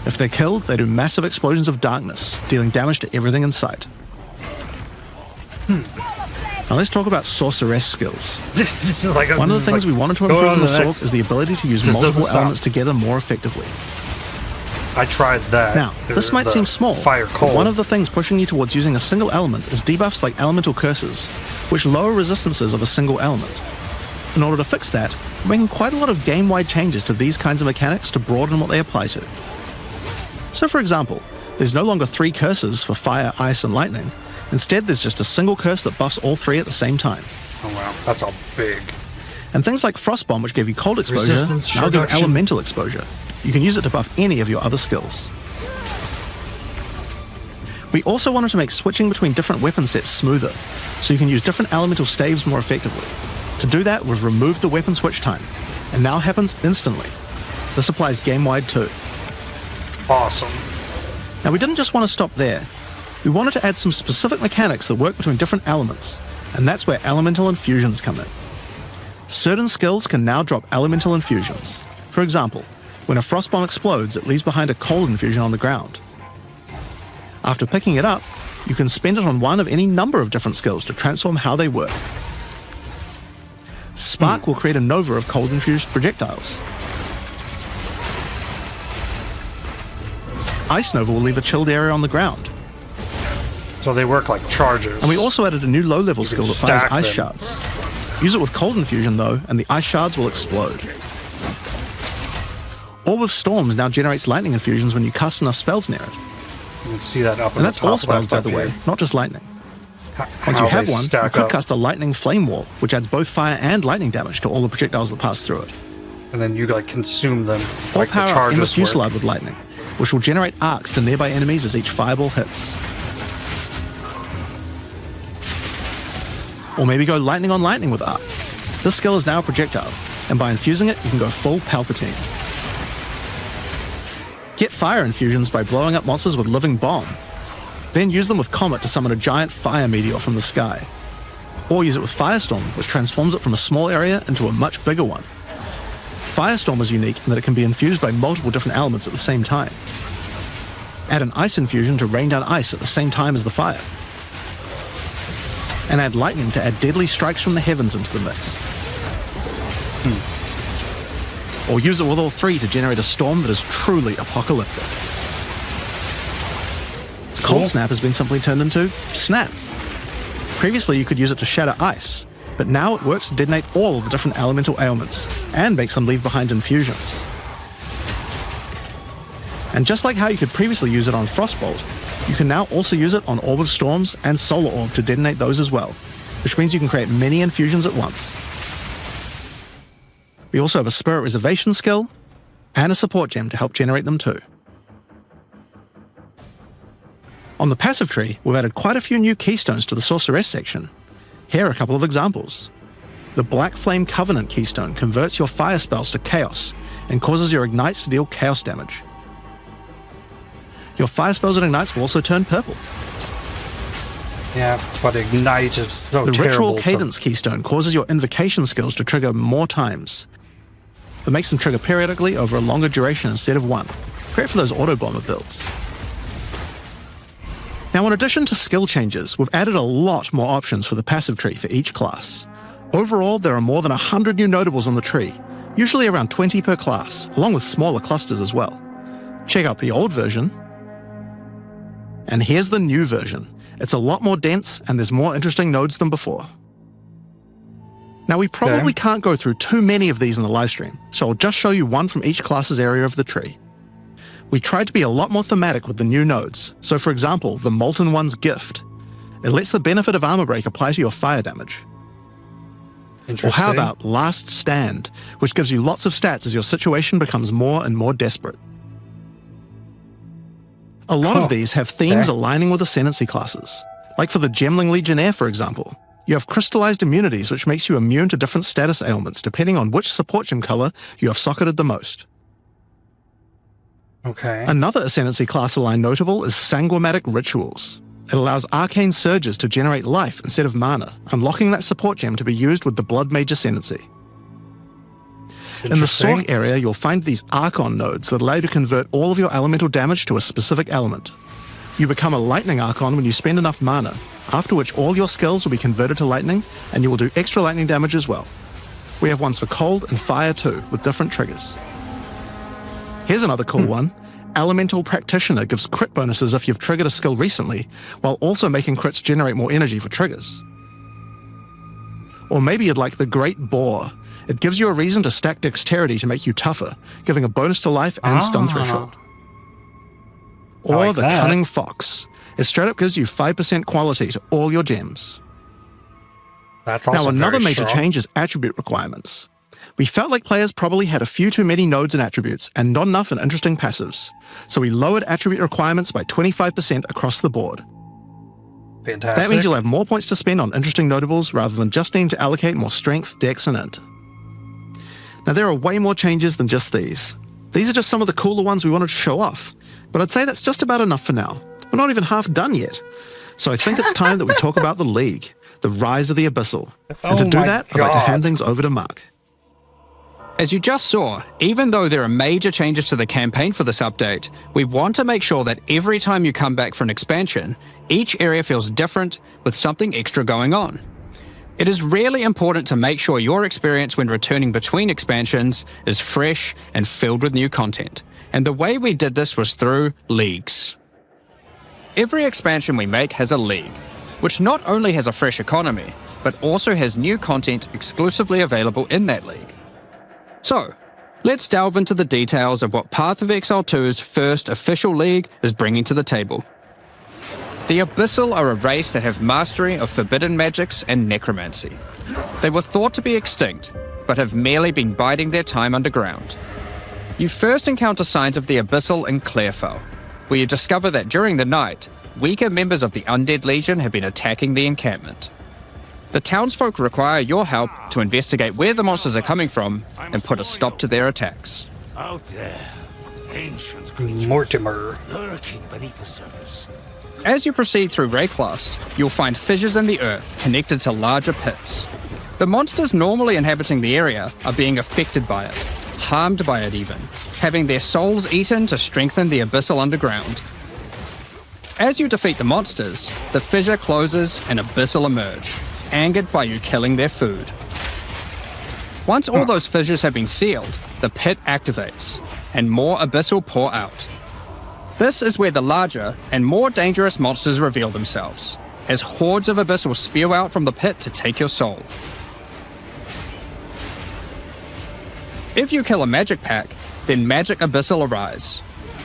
If they're killed, they do massive explosions of darkness, dealing damage to everything in sight. Now let's talk about Sorceress skills. This is like One of the things we wanted to improve in the Sorc is the ability to use Just doesn't multiple stop. elements together more effectively. I tried that. Now, this might seem small, Fire but cold. one of the things pushing you towards using a single element is debuffs like Elemental Curses, which lower resistances of a single element. In order to fix that, we're making quite a lot of game-wide changes to these kinds of mechanics to broaden what they apply to. So for example, there's no longer 3 curses for fire, ice, and lightning. Instead, there's just a single curse that buffs all 3 at the same time. Oh wow, that's all big. And things like Frost Bomb, which gave you cold exposure, Resistance now give reduction. elemental exposure. You can use it to buff any of your other skills. We also wanted to make switching between different weapon sets smoother, so you can use different elemental staves more effectively. To do that, we've removed the weapon switch time, and now happens instantly. This applies game-wide too. Awesome. Now, we didn't just want to stop there. We wanted to add some specific mechanics that work between different elements, and that's where elemental infusions come in. Certain skills can now drop elemental infusions. For example, when a frost bomb explodes, it leaves behind a cold infusion on the ground. After picking it up, you can spend it on one of any number of different skills to transform how they work. Spark will create a nova of cold-infused projectiles. Ice Nova will leave a chilled area on the ground. So they work like charges. And we also added a new low-level skill that fires stack ice them. shards. Use it with cold infusion though, and the ice shards will explode. Orb of Storms now generates lightning infusions when you cast enough spells near it. You can see that up in And the that's top all spells, left by up the way, here. not just lightning. How Once you have they one, you stack could up. cast a lightning flame wall, which adds both fire and lightning damage to all the projectiles that pass through it. And then you like consume them Or like the power up charges Endless work. Fusillade with lightning, which will generate arcs to nearby enemies as each fireball hits. Or maybe go lightning on lightning with arc. This skill is now a projectile, and by infusing it, you can go full Palpatine. Get fire infusions by blowing up monsters with Living Bomb. Then use them with Comet to summon a giant fire meteor from the sky. Or use it with Firestorm, which transforms it from a small area into a much bigger one. Firestorm is unique in that it can be infused by multiple different elements at the same time. Add an ice infusion to rain down ice at the same time as the fire. and add lightning to add deadly strikes from the heavens into the mix. Or use it with all three to generate a storm that is truly apocalyptic. Cold Snap has been simply turned into Snap. Previously you could use it to shatter ice, but now it works to detonate all of the different elemental ailments, and makes them leave behind infusions. And just like how you could previously use it on Frostbolt, you can now also use it on Orb of Storms and Solar Orb to detonate those as well, which means you can create many infusions at once. We also have a Spirit Reservation skill, and a support gem to help generate them too. On the passive tree, we've added quite a few new keystones to the Sorceress section. Here are a couple of examples. The Black Flame Covenant keystone converts your fire spells to chaos and causes your ignites to deal chaos damage. Your fire spells and ignites will also turn purple. Yeah, but Ignite is so The terrible. Ritual Cadence keystone causes your invocation skills to trigger more times, but makes them trigger periodically over a longer duration instead of one. Great for those auto-bomber builds. Now, in addition to skill changes, we've added a lot more options for the passive tree for each class. Overall, there are more than 100 new notables on the tree, usually around 20 per class, along with smaller clusters as well. Check out the old version, and here's the new version. It's a lot more dense, and there's more interesting nodes than before. Now, we probably can't go through too many of these in the livestream, so I'll just show you one from each class's area of the tree. We tried to be a lot more thematic with the new nodes, so for example, the Molten One's Gift. It lets the benefit of Armor Break apply to your fire damage. Or how about Last Stand, which gives you lots of stats as your situation becomes more and more desperate. A lot of these have themes aligning with Ascendancy classes. Like for the Gemling Legionnaire, for example. You have crystallized immunities, which makes you immune to different status ailments depending on which support gem color you have socketed the most. Okay. Another Ascendancy class aligned notable is Sanguimatic Rituals. It allows arcane surges to generate life instead of mana, unlocking that support gem to be used with the Blood Mage Ascendancy. In the Sork area, you'll find these Archon nodes that allow you to convert all of your elemental damage to a specific element. You become a Lightning Archon when you spend enough mana, after which all your skills will be converted to lightning, and you will do extra lightning damage as well. We have ones for cold and fire too, with different triggers. Here's another cool one. Elemental Practitioner gives crit bonuses if you've triggered a skill recently, while also making crits generate more energy for triggers. Or maybe you'd like the Great Boar. It gives you a reason to stack dexterity to make you tougher, giving a bonus to life and stun threshold. Or like the that. Cunning Fox. It straight up gives you 5% quality to all your gems. That's also Now, another very major strong. change is attribute requirements. We felt like players probably had a few too many nodes and attributes, and not enough in interesting passives. So we lowered attribute requirements by 25% across the board. Fantastic. That means you'll have more points to spend on interesting notables rather than just needing to allocate more strength, dex, and int. Now, there are way more changes than just these. These are just some of the cooler ones we wanted to show off, but I'd say that's just about enough for now. We're not even half done yet. So I think it's time that we talk about the League, the rise of the Abyssal. And to do that, I'd like to hand things over to Mark. As you just saw, even though there are major changes to the campaign for this update, we want to make sure that every time you come back for an expansion, each area feels different with something extra going on. It is really important to make sure your experience when returning between expansions is fresh and filled with new content, and the way we did this was through leagues. Every expansion we make has a league, which not only has a fresh economy, but also has new content exclusively available in that league. So, let's delve into the details of what Path of Exile 2's first official league is bringing to the table. The Abyssal are a race that have mastery of forbidden magics and necromancy. They were thought to be extinct, but have merely been biding their time underground. You first encounter signs of the Abyssal in Clairfell, where you discover that during the night, weaker members of the Undead Legion have been attacking the encampment. The townsfolk require your help to investigate where the monsters are coming from and put a stop to their attacks. Out there, ancient creatures Mortimer. lurking beneath the surface. As you proceed through Rayclast, you'll find fissures in the earth connected to larger pits. The monsters normally inhabiting the area are being affected by it, harmed by it even, having their souls eaten to strengthen the Abyssal underground. As you defeat the monsters, the fissure closes and Abyssal emerge, angered by you killing their food. Once all those fissures have been sealed, the pit activates, and more Abyssal pour out. This is where the larger and more dangerous monsters reveal themselves, as hordes of Abyssal spew out from the pit to take your soul. If you kill a magic pack, then magic Abyssal arise.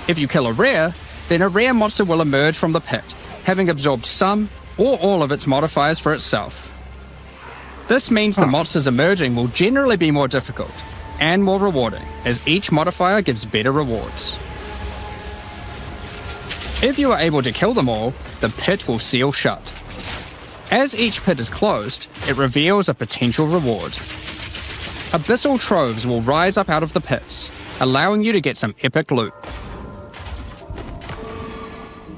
If you kill a rare, then a rare monster will emerge from the pit, having absorbed some or all of its modifiers for itself. This means the monsters emerging will generally be more difficult and more rewarding, as each modifier gives better rewards. If you are able to kill them all, the pit will seal shut. As each pit is closed, it reveals a potential reward. Abyssal troves will rise up out of the pits, allowing you to get some epic loot.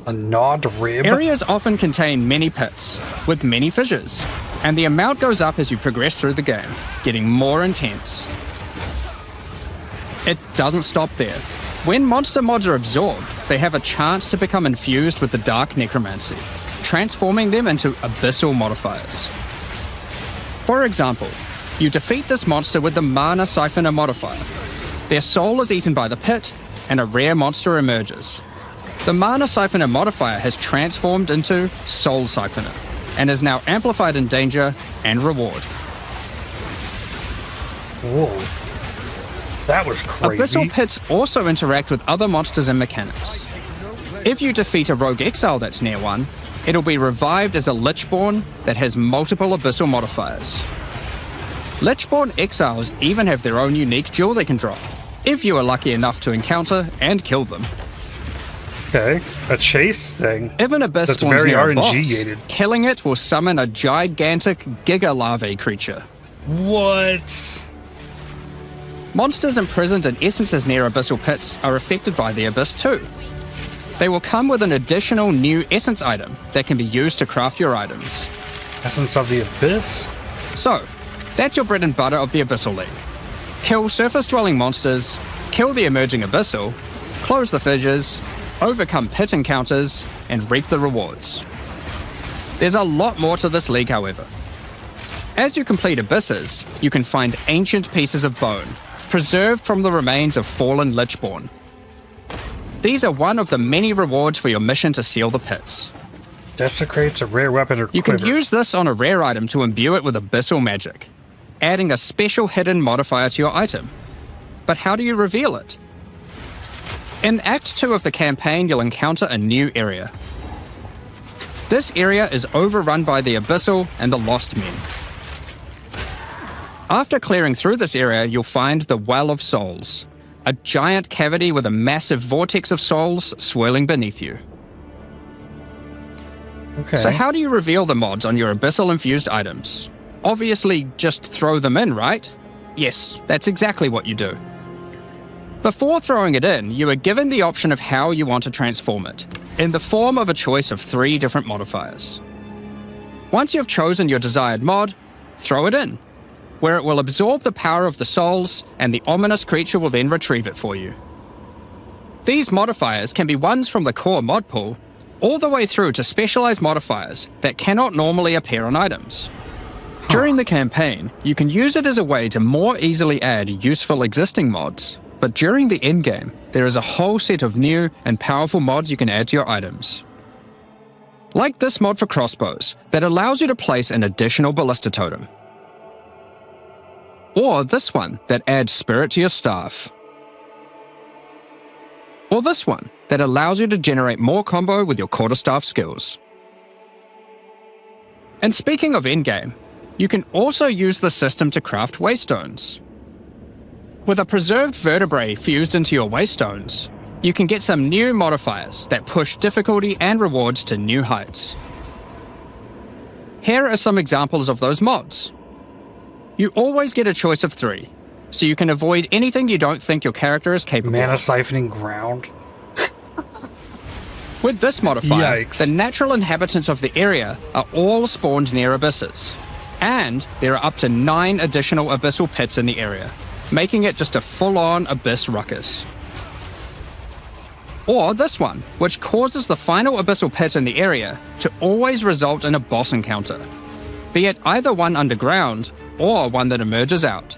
A gnawed rib? Areas often contain many pits, with many fissures, and the amount goes up as you progress through the game, getting more intense. It doesn't stop there. When monster mods are absorbed, they have a chance to become infused with the Dark Necromancy, transforming them into Abyssal modifiers. For example, you defeat this monster with the Mana Siphoner modifier. Their soul is eaten by the pit, and a rare monster emerges. The Mana Siphoner modifier has transformed into Soul Siphoner, and is now amplified in danger and reward. Whoa. That was crazy. Abyssal pits also interact with other monsters and mechanics. If you defeat a rogue exile that's near one, it'll be revived as a Lichborn that has multiple Abyssal modifiers. Lichborn exiles even have their own unique jewel they can drop, if you are lucky enough to encounter and kill them. Okay, a chase thing. If an Abyss That's spawns very near a boss, RNG-gated. killing it will summon a gigantic Giga Larvae creature. What? Monsters imprisoned in essences near Abyssal pits are affected by the Abyss too. They will come with an additional new essence item that can be used to craft your items. Essence of the Abyss? So, that's your bread and butter of the Abyssal League. Kill surface-dwelling monsters, kill the emerging Abyssal, close the fissures, overcome pit encounters, and reap the rewards. There's a lot more to this league, however. As you complete Abysses, you can find ancient pieces of bone, preserved from the remains of fallen Lichborn. These are one of the many rewards for your mission to seal the pits. Desecrates a rare weapon or You quiver. can use this on a rare item to imbue it with Abyssal magic, adding a special hidden modifier to your item. But how do you reveal it? In Act 2 of the campaign, you'll encounter a new area. This area is overrun by the Abyssal and the Lost Men. After clearing through this area, you'll find the Well of Souls, a giant cavity with a massive vortex of souls swirling beneath you. Okay. So how do you reveal the mods on your Abyssal-infused items? Obviously, just throw them in, right? Yes, that's exactly what you do. Before throwing it in, you are given the option of how you want to transform it, in the form of a choice of 3 different modifiers. Once you've chosen your desired mod, throw it in, where it will absorb the power of the souls, and the ominous creature will then retrieve it for you. These modifiers can be ones from the core mod pool, all the way through to specialized modifiers that cannot normally appear on items. During the campaign, you can use it as a way to more easily add useful existing mods, but during the endgame, there is a whole set of new and powerful mods you can add to your items. Like this mod for crossbows, that allows you to place an additional ballista totem. Or this one that adds spirit to your staff. Or this one that allows you to generate more combo with your quarterstaff skills. And speaking of endgame, you can also use the system to craft waystones. With a preserved vertebrae fused into your waystones, you can get some new modifiers that push difficulty and rewards to new heights. Here are some examples of those mods. You always get a choice of 3, so you can avoid anything you don't think your character is capable Mana of. siphoning ground. With this modifier, Yikes. the natural inhabitants of the area are all spawned near abysses, and there are up to 9 additional abyssal pits in the area, making it just a full-on abyss ruckus. Or this one, which causes the final abyssal pit in the area to always result in a boss encounter, be it either one underground or one that emerges out.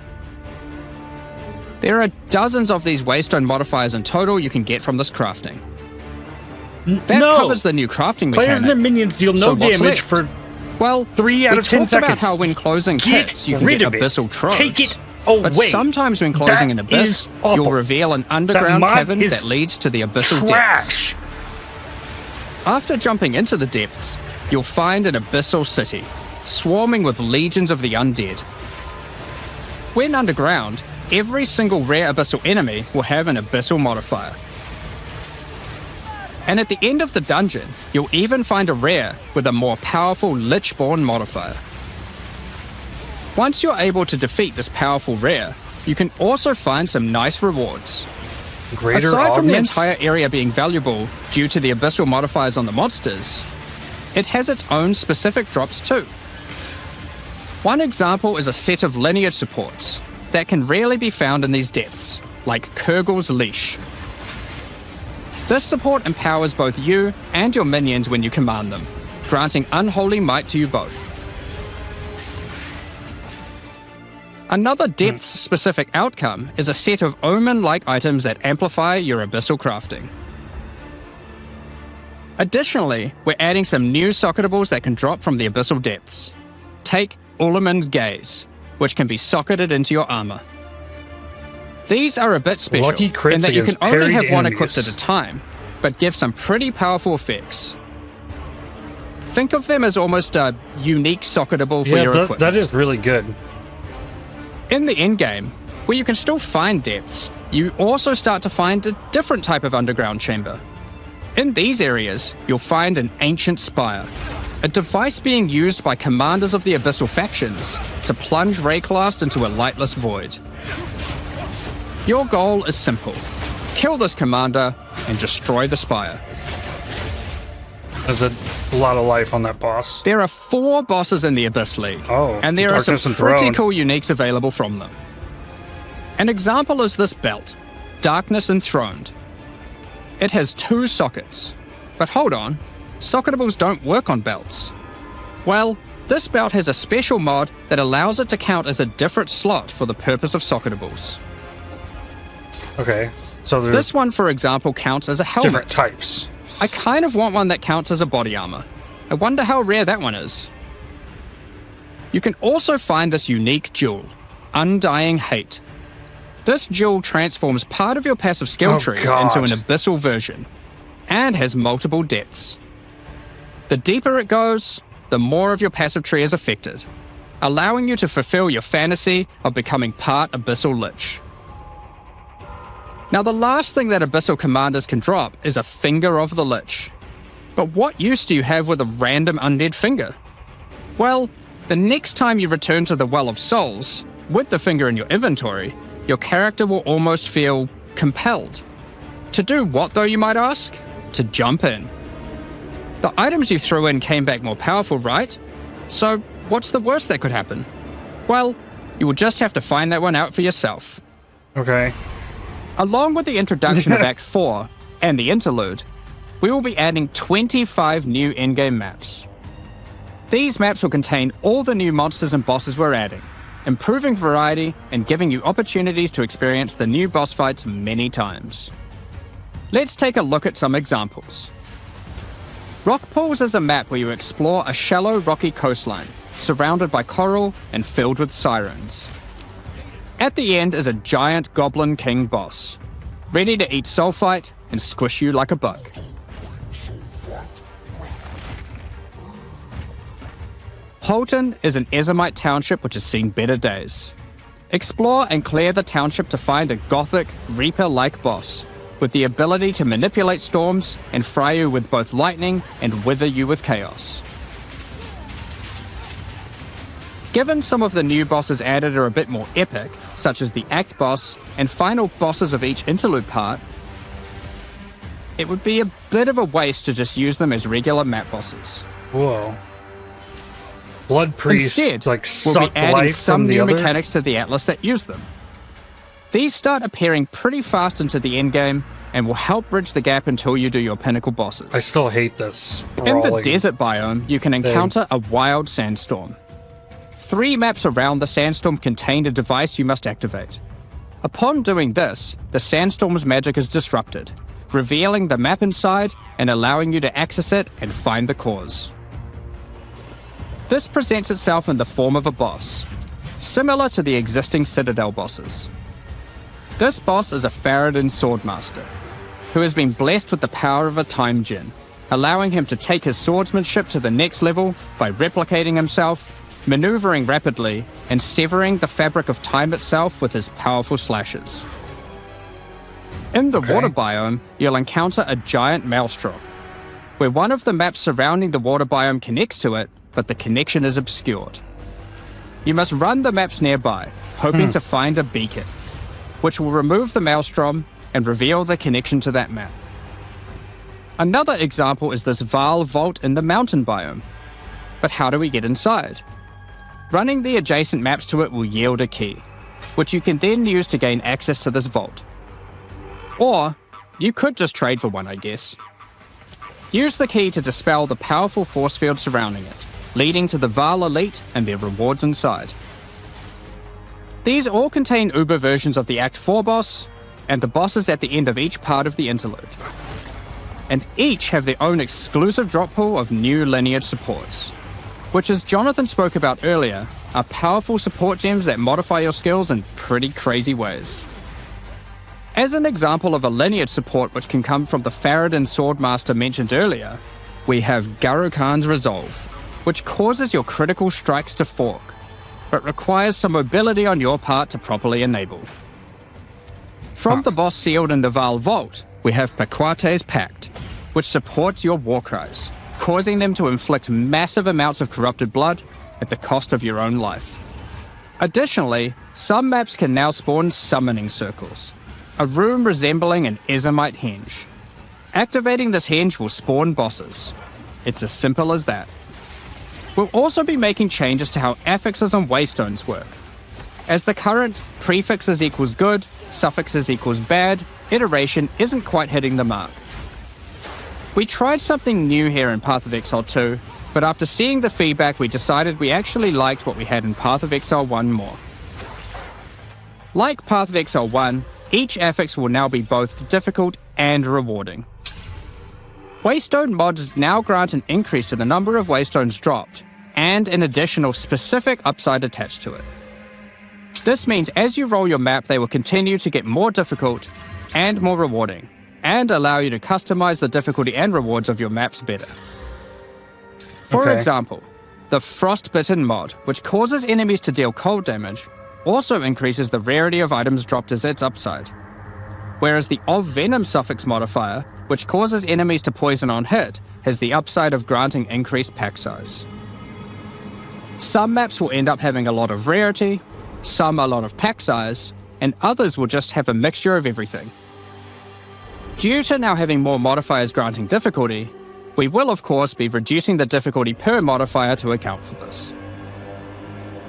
There are dozens of these waystone modifiers in total you can get from this crafting. That covers the new crafting mechanic. Players and their minions deal no So what's damage left? for Well, 3 out of 10 we talked seconds. about how when closing pits you can rid get of it. abyssal troves. Take it away. But sometimes when closing an That abyss, is awful. you'll reveal an underground mod cavern is that leads to the abyssal depths. trash. After jumping into the depths, you'll find an abyssal city, swarming with legions of the undead. When underground, every single rare abyssal enemy will have an abyssal modifier. And at the end of the dungeon, you'll even find a rare with a more powerful Lichborn modifier. Once you're able to defeat this powerful rare, you can also find some nice rewards. Greater Aside from the augments? entire area being valuable due to the abyssal modifiers on the monsters, it has its own specific drops too. One example is a set of lineage supports that can rarely be found in these depths, like Kurgel's Leash. This support empowers both you and your minions when you command them, granting unholy might to you both. Another depth-specific outcome is a set of omen-like items that amplify your abyssal crafting. Additionally, we're adding some new socketables that can drop from the abyssal depths. Take Ulaman's Gaze, which can be socketed into your armor. These are a bit special Lucky crits in that you against can only have parried one enemies. equipped at a time, but give some pretty powerful effects. Think of them as almost a unique socketable for Yeah, your equipment. that is really good. In the endgame, where you can still find depths, you also start to find a different type of underground chamber. In these areas, you'll find an ancient spire, a device being used by commanders of the abyssal factions to plunge Rayclast into a lightless void. Your goal is simple: kill this commander and destroy the spire. There's a lot of life on that boss. There are 4 bosses in the Abyss League, Oh, and there are some Darkness pretty Enthroned. cool uniques available from them. An example is this belt, Darkness Enthroned. It has 2 sockets, but hold on, socketables don't work on belts. Well, this belt has a special mod that allows it to count as a different slot for the purpose of socketables. Okay, so there's This one, for example, counts as a helmet. different types. I kind of want one that counts as a body armor. I wonder how rare that one is. You can also find this unique jewel, Undying Hate. This jewel transforms part of your passive skill Oh, tree God. into an abyssal version, and has multiple depths. The deeper it goes, the more of your passive tree is affected, allowing you to fulfill your fantasy of becoming part Abyssal Lich. Now, the last thing that Abyssal commanders can drop is a Finger of the Lich. But what use do you have with a random undead finger? Well, the next time you return to the Well of Souls, with the finger in your inventory, your character will almost feel compelled. To do what, though, you might ask? To jump in. The items you threw in came back more powerful, right? So, what's the worst that could happen? Well, you will just have to find that one out for yourself. Okay. Along with the introduction of Act 4 and the interlude, we will be adding 25 new endgame maps. These maps will contain all the new monsters and bosses we're adding, improving variety and giving you opportunities to experience the new boss fights many times. Let's take a look at some examples. Rock Pools is a map where you explore a shallow rocky coastline, surrounded by coral and filled with sirens. At the end is a giant Goblin King boss, ready to eat sulfite and squish you like a bug. Holton is an Ezomite township which has seen better days. Explore and clear the township to find a gothic, Reaper-like boss, with the ability to manipulate storms and fry you with both lightning and wither you with chaos. Given some of the new bosses added are a bit more epic, such as the Act boss and final bosses of each interlude part, it would be a bit of a waste to just use them as regular map bosses. Whoa. Blood Priest, Instead, like, we'll sucked be adding life some from the new other? mechanics to the Atlas that use them. These start appearing pretty fast into the endgame, and will help bridge the gap until you do your pinnacle bosses. I still hate this In the sprawling desert biome, you can encounter a wild sandstorm. 3 maps around the sandstorm contain a device you must activate. Upon doing this, the sandstorm's magic is disrupted, revealing the map inside and allowing you to access it and find the cause. This presents itself in the form of a boss, similar to the existing Citadel bosses. This boss is a Faradin Swordmaster, who has been blessed with the power of a time gem, allowing him to take his swordsmanship to the next level by replicating himself, maneuvering rapidly, and severing the fabric of time itself with his powerful slashes. In the water biome, you'll encounter a giant maelstrom, where one of the maps surrounding the water biome connects to it, but the connection is obscured. You must run the maps nearby, hoping to find a beacon, which will remove the maelstrom and reveal the connection to that map. Another example is this Vaal vault in the mountain biome. But how do we get inside? Running the adjacent maps to it will yield a key, which you can then use to gain access to this vault. Or, you could just trade for one, I guess. Use the key to dispel the powerful force field surrounding it, leading to the Vaal Elite and their rewards inside. These all contain Uber versions of the Act 4 boss, and the bosses at the end of each part of the interlude. And each have their own exclusive drop pool of new lineage supports, which, as Jonathan spoke about earlier, are powerful support gems that modify your skills in pretty crazy ways. As an example of a lineage support which can come from the Faradin Swordmaster mentioned earlier, we have Garo Khan's Resolve, which causes your critical strikes to fork, but requires some mobility on your part to properly enable. From the boss sealed in the Vaal Vault, we have Paquate's Pact, which supports your war cries, causing them to inflict massive amounts of corrupted blood at the cost of your own life. Additionally, some maps can now spawn summoning circles, a room resembling an Ezomite henge. Activating this henge will spawn bosses. It's as simple as that. We'll also be making changes to how affixes and waystones work, as the current prefixes equals good, suffixes equals bad iteration isn't quite hitting the mark. We tried something new here in Path of Exile 2, but after seeing the feedback we decided we actually liked what we had in Path of Exile 1 more. Like Path of Exile 1, each affix will now be both difficult and rewarding. Waystone mods now grant an increase to the number of waystones dropped, and an additional specific upside attached to it. This means as you roll your map, they will continue to get more difficult and more rewarding, and allow you to customize the difficulty and rewards of your maps better. For example, the Frostbitten mod, which causes enemies to deal cold damage, also increases the rarity of items dropped as its upside. Whereas the Of Venom suffix modifier, which causes enemies to poison on hit, has the upside of granting increased pack size. Some maps will end up having a lot of rarity, some a lot of pack size, and others will just have a mixture of everything. Due to now having more modifiers granting difficulty, we will of course be reducing the difficulty per modifier to account for this.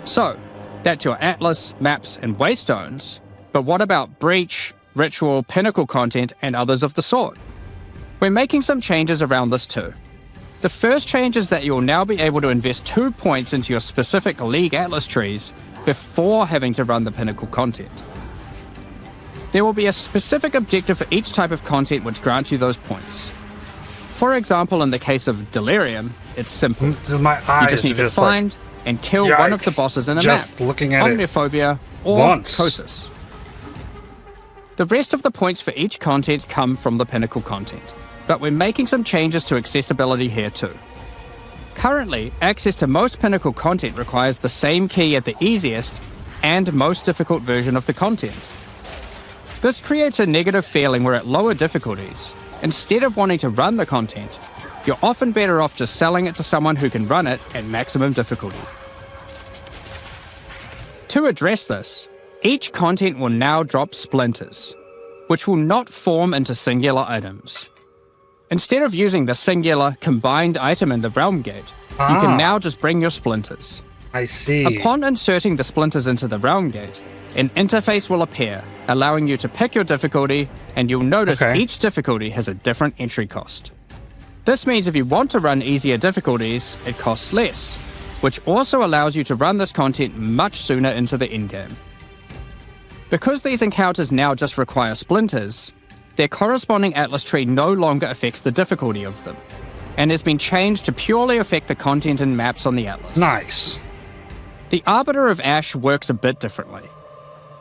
So, that's your Atlas, maps, and waystones, but what about Breach, Ritual, Pinnacle content, and others of the sort? We're making some changes around this too. The first change is that you'll now be able to invest 2 points into your specific League Atlas trees before having to run the Pinnacle content. There will be a specific objective for each type of content which grants you those points. For example, in the case of Delirium, it's simple. My eyes You just need to find and kill one of the bosses in a just map, looking at Omniphobia or once. Kosis. The rest of the points for each content come from the Pinnacle content, but we're making some changes to accessibility here too. Currently, access to most Pinnacle content requires the same key at the easiest and most difficult version of the content. This creates a negative feeling where at lower difficulties, instead of wanting to run the content, you're often better off just selling it to someone who can run it at maximum difficulty. To address this, each content will now drop splinters, which will not form into singular items. Instead of using the singular combined item in the Realm Gate, you can now just bring your splinters. I see. Upon inserting the splinters into the Realm Gate, an interface will appear, allowing you to pick your difficulty, and you'll notice each difficulty has a different entry cost. This means if you want to run easier difficulties, it costs less, which also allows you to run this content much sooner into the endgame. Because these encounters now just require splinters, their corresponding atlas tree no longer affects the difficulty of them, and has been changed to purely affect the content and maps on the atlas. Nice. The Arbiter of Ash works a bit differently.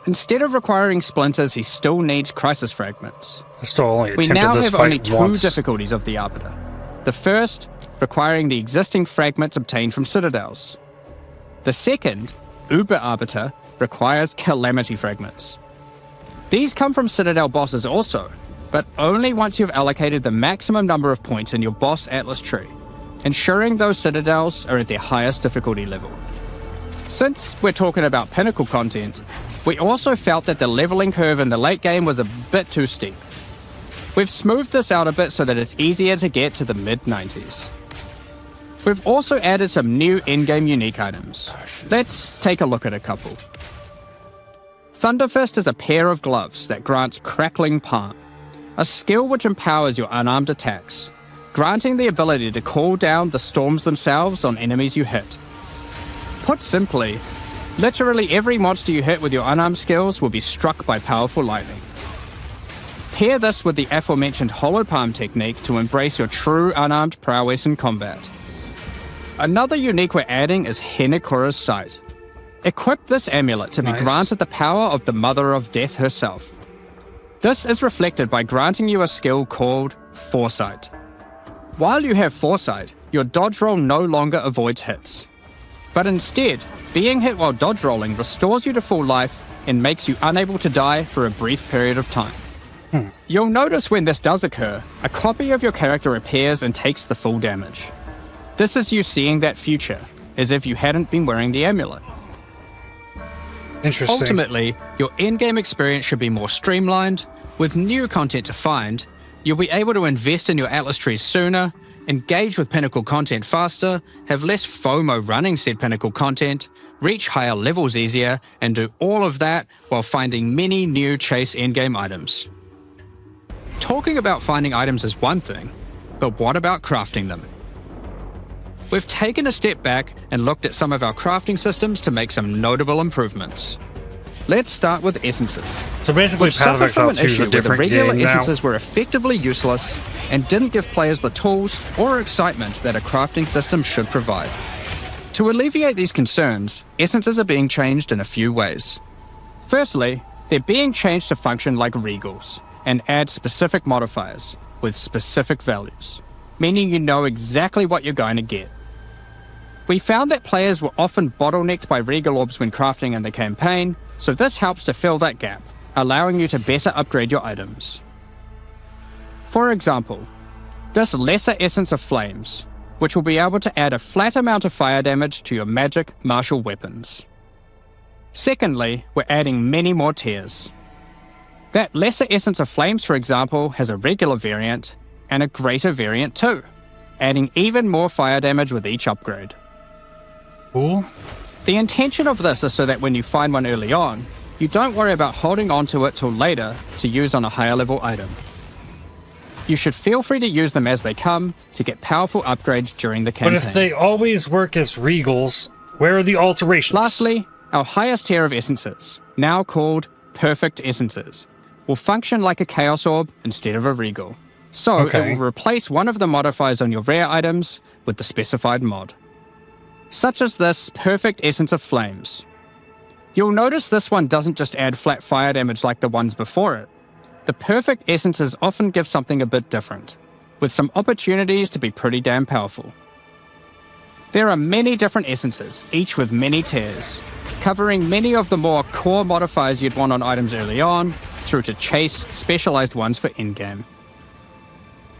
Instead of requiring splinters, he still needs crisis fragments. I still only We attempted now this have fight only two once. difficulties of the Arbiter. The first, requiring the existing fragments obtained from citadels. The second, Uber Arbiter, requires calamity fragments. These come from citadel bosses also, but only once you've allocated the maximum number of points in your boss atlas tree, ensuring those citadels are at their highest difficulty level. Since we're talking about pinnacle content, we also felt that the leveling curve in the late game was a bit too steep. We've smoothed this out a bit so that it's easier to get to the mid-90s. We've also added some new in-game unique items. Let's take a look at a couple. Thunderfist is a pair of gloves that grants Crackling Palm, a skill which empowers your unarmed attacks, granting the ability to call down the storms themselves on enemies you hit. Put simply, literally every monster you hit with your unarmed skills will be struck by powerful lightning. Pair this with the aforementioned Hollow Palm technique to embrace your true unarmed prowess in combat. Another unique we're adding is Henekura's Sight. Equip this amulet to be granted the power of the Mother of Death herself. This is reflected by granting you a skill called Foresight. While you have Foresight, your dodge roll no longer avoids hits. But instead, being hit while dodge rolling restores you to full life and makes you unable to die for a brief period of time. You'll notice when this does occur, a copy of your character appears and takes the full damage. This is you seeing that future, as if you hadn't been wearing the amulet. Interesting. Ultimately, your in-game experience should be more streamlined. With new content to find, you'll be able to invest in your atlas trees sooner, engage with pinnacle content faster, have less FOMO running said pinnacle content, reach higher levels easier, and do all of that while finding many new chase endgame items. Talking about finding items is one thing, but what about crafting them? We've taken a step back and looked at some of our crafting systems to make some notable improvements. Let's start with essences. So basically, Which Path of suffered from Exile an 2 is issue a where the different regular game now. essences were effectively useless and didn't give players the tools or excitement that a crafting system should provide. To alleviate these concerns, essences are being changed in a few ways. Firstly, they're being changed to function like regals and add specific modifiers with specific values, meaning you know exactly what you're going to get. We found that players were often bottlenecked by regal orbs when crafting in the campaign, so this helps to fill that gap, allowing you to better upgrade your items. For example, this Lesser Essence of Flames, which will be able to add a flat amount of fire damage to your magic martial weapons. Secondly, we're adding many more tiers. That Lesser Essence of Flames, for example, has a regular variant and a greater variant too, adding even more fire damage with each upgrade. Cool. The intention of this is so that when you find one early on, you don't worry about holding onto it till later to use on a higher level item. You should feel free to use them as they come to get powerful upgrades during the campaign. But if they always work as regals, where are the alterations? Lastly, our highest tier of essences, now called Perfect Essences, will function like a Chaos Orb instead of a regal. So it will replace one of the modifiers on your rare items with the specified mod. Such as this Perfect Essence of Flames. You'll notice this one doesn't just add flat fire damage like the ones before it. The Perfect Essences often give something a bit different, with some opportunities to be pretty damn powerful. There are many different essences, each with many tiers, covering many of the more core modifiers you'd want on items early on, through to chase specialized ones for in-game.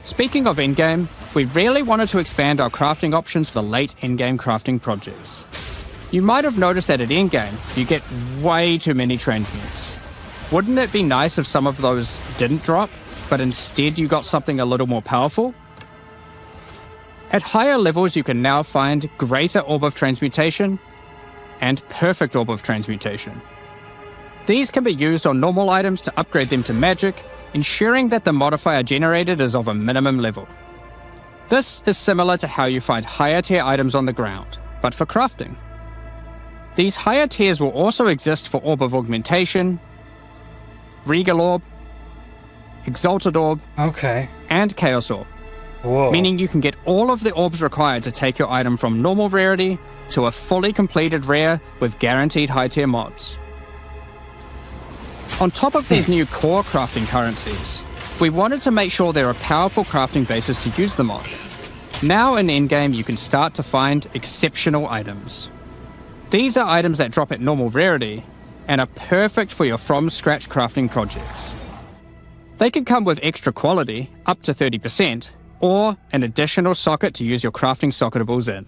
Speaking of in-game, we really wanted to expand our crafting options for late in-game crafting projects. You might have noticed that at in-game, you get way too many transmutes. Wouldn't it be nice if some of those didn't drop, but instead you got something a little more powerful? At higher levels, you can now find Greater Orb of Transmutation and Perfect Orb of Transmutation. These can be used on normal items to upgrade them to magic, ensuring that the modifier generated is of a minimum level. This is similar to how you find higher tier items on the ground, but for crafting. These higher tiers will also exist for Orb of Augmentation, Regal Orb, Exalted Orb, and Chaos Orb. Whoa. Meaning you can get all of the orbs required to take your item from normal rarity to a fully completed rare with guaranteed high tier mods. On top of these new core crafting currencies, we wanted to make sure there are powerful crafting bases to use them on. Now in endgame, you can start to find exceptional items. These are items that drop at normal rarity and are perfect for your from-scratch crafting projects. They can come with extra quality, up to 30%, or an additional socket to use your crafting socketables in.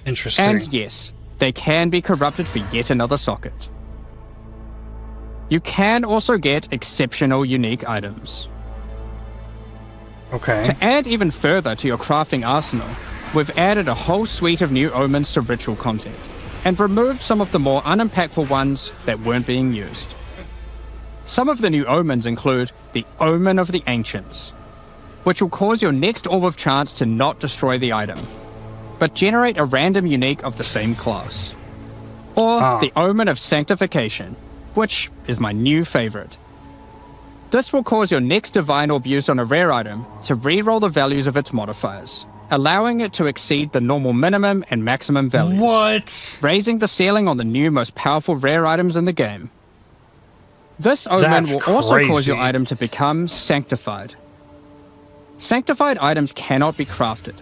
Interesting. And yes, they can be corrupted for yet another socket. You can also get exceptional unique items. Okay. To add even further to your crafting arsenal, we've added a whole suite of new omens to ritual content, and removed some of the more unimpactful ones that weren't being used. Some of the new omens include the Omen of the Ancients, which will cause your next Orb of Chance to not destroy the item, but generate a random unique of the same class. Or the Omen of Sanctification, which is my new favorite. This will cause your next Divine Orb used on a rare item to reroll the values of its modifiers, allowing it to exceed the normal minimum and maximum values. What? Raising the ceiling on the new most powerful rare items in the game. This Omen That's will also cause your crazy. item to become sanctified. Sanctified items cannot be crafted,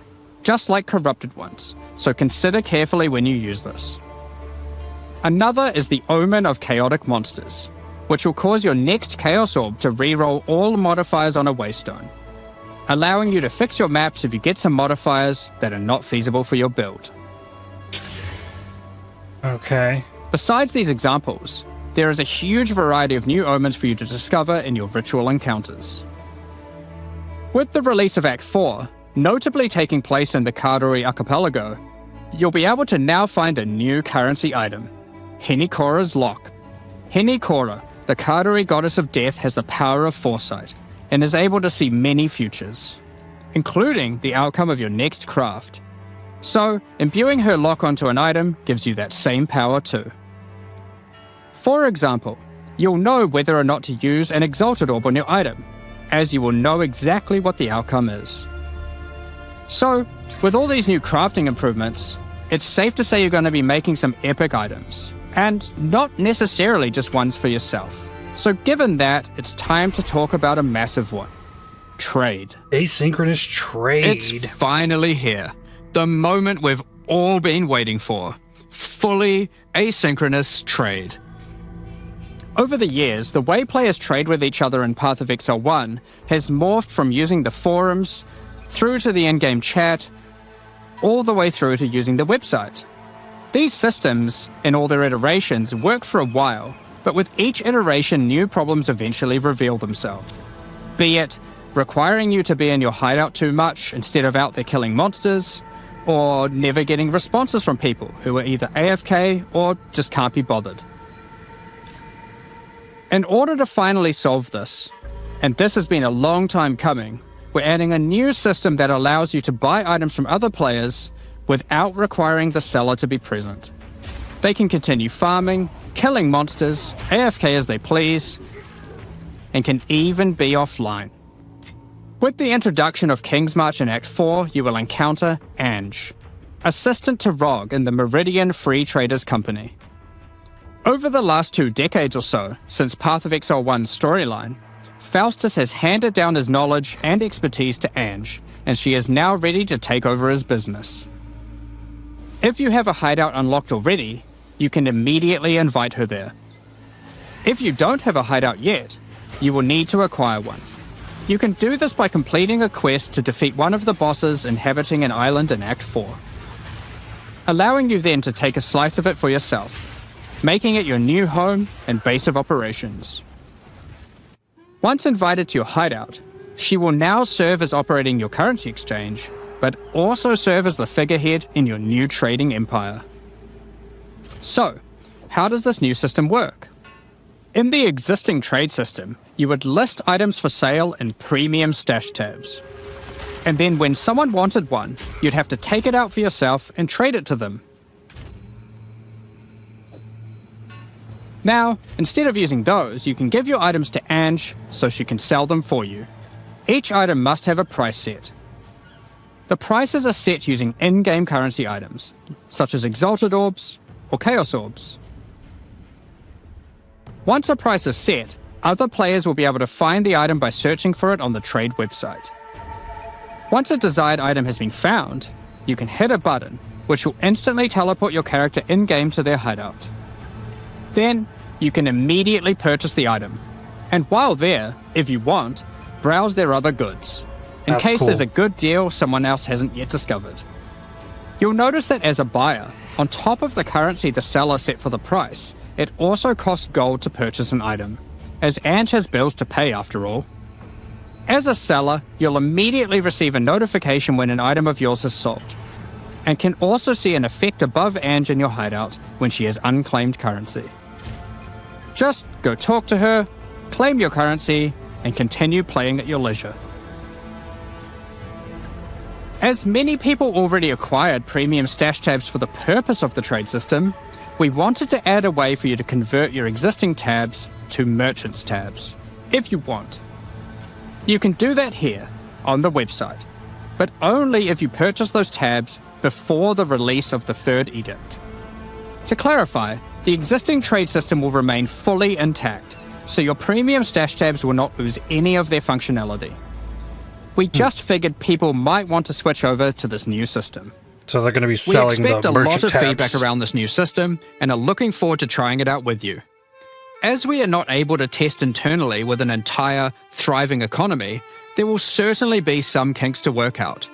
just like corrupted ones, so consider carefully when you use this. Another is the Omen of Chaotic Monsters, which will cause your next Chaos Orb to reroll all modifiers on a Waystone, allowing you to fix your maps if you get some modifiers that are not feasible for your build. Okay. Besides these examples, there is a huge variety of new omens for you to discover in your ritual encounters. With the release of Act 4, notably taking place in the Karori Archipelago, you'll be able to now find a new currency item, Henikora's Lock. Henikora, the Karori goddess of death, has the power of foresight, and is able to see many futures, including the outcome of your next craft. So, imbuing her lock onto an item gives you that same power too. For example, you'll know whether or not to use an Exalted Orb on your item, as you will know exactly what the outcome is. So, with all these new crafting improvements, it's safe to say you're going to be making some epic items, and not necessarily just ones for yourself. So given that, it's time to talk about a massive one. Trade. Asynchronous trade. It's finally here. The moment we've all been waiting for. Fully asynchronous trade. Over the years, the way players trade with each other in Path of Exile 1 has morphed from using the forums, through to the in-game chat, all the way through to using the website. These systems, in all their iterations, work for a while, but with each iteration new problems eventually reveal themselves. Be it requiring you to be in your hideout too much instead of out there killing monsters, or never getting responses from people who are either AFK or just can't be bothered. In order to finally solve this, and this has been a long time coming, we're adding a new system that allows you to buy items from other players without requiring the seller to be present. They can continue farming, killing monsters, AFK as they please, and can even be offline. With the introduction of King's March in Act 4, you will encounter Ange, assistant to Rog in the Meridian Free Traders Company. Over the last 2 decades or so, since Path of Exile 1's storyline, Faustus has handed down his knowledge and expertise to Ange, and she is now ready to take over his business. If you have a hideout unlocked already, you can immediately invite her there. If you don't have a hideout yet, you will need to acquire one. You can do this by completing a quest to defeat one of the bosses inhabiting an island in Act 4, allowing you then to take a slice of it for yourself, making it your new home and base of operations. Once invited to your hideout, she will now serve as operating your currency exchange, but also serve as the figurehead in your new trading empire. So, how does this new system work? In the existing trade system, you would list items for sale in premium stash tabs. And then when someone wanted one, you'd have to take it out for yourself and trade it to them. Now, instead of using those, you can give your items to Ange so she can sell them for you. Each item must have a price set. The prices are set using in-game currency items, such as Exalted Orbs or Chaos Orbs. Once a price is set, other players will be able to find the item by searching for it on the trade website. Once a desired item has been found, you can hit a button, which will instantly teleport your character in-game to their hideout. Then, you can immediately purchase the item, and while there, if you want, browse their other goods, in That's case cool. there's a good deal someone else hasn't yet discovered. You'll notice that as a buyer, on top of the currency the seller set for the price, it also costs gold to purchase an item, as Ange has bills to pay after all. As a seller, you'll immediately receive a notification when an item of yours is sold, and can also see an effect above Ange in your hideout when she has unclaimed currency. Just go talk to her, claim your currency, and continue playing at your leisure. As many people already acquired premium stash tabs for the purpose of the trade system, we wanted to add a way for you to convert your existing tabs to merchants tabs, if you want. You can do that here, on the website, but only if you purchase those tabs before the release of the Third Edict. To clarify, the existing trade system will remain fully intact, so your premium stash tabs will not lose any of their functionality. We just figured people might want to switch over to this new system. So they're going to be We selling expect the a lot merchant of tabs. feedback around this new system and are looking forward to trying it out with you. As we are not able to test internally with an entire, thriving economy, there will certainly be some kinks to work out.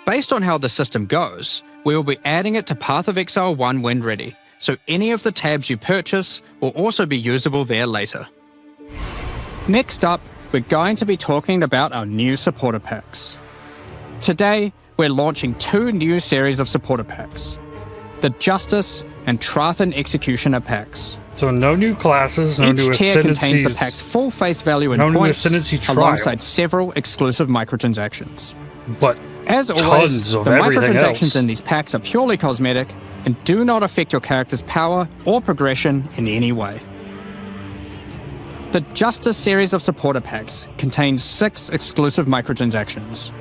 Based on how the system goes, we will be adding it to Path of Exile 1 when ready, so any of the tabs you purchase will also be usable there later. Next up, we're going to be talking about our new supporter packs. Today, we're launching 2 new series of supporter packs, the Justice and Trathan Executioner packs. So no new classes, no new Each tier contains the ascendancies. pack's full face value in No new points, ascendancy trial. alongside several exclusive microtransactions. But As always, tons of the everything microtransactions else. in these packs are purely cosmetic and do not affect your character's power or progression in any way. The Justice series of supporter packs contains 6 exclusive microtransactions.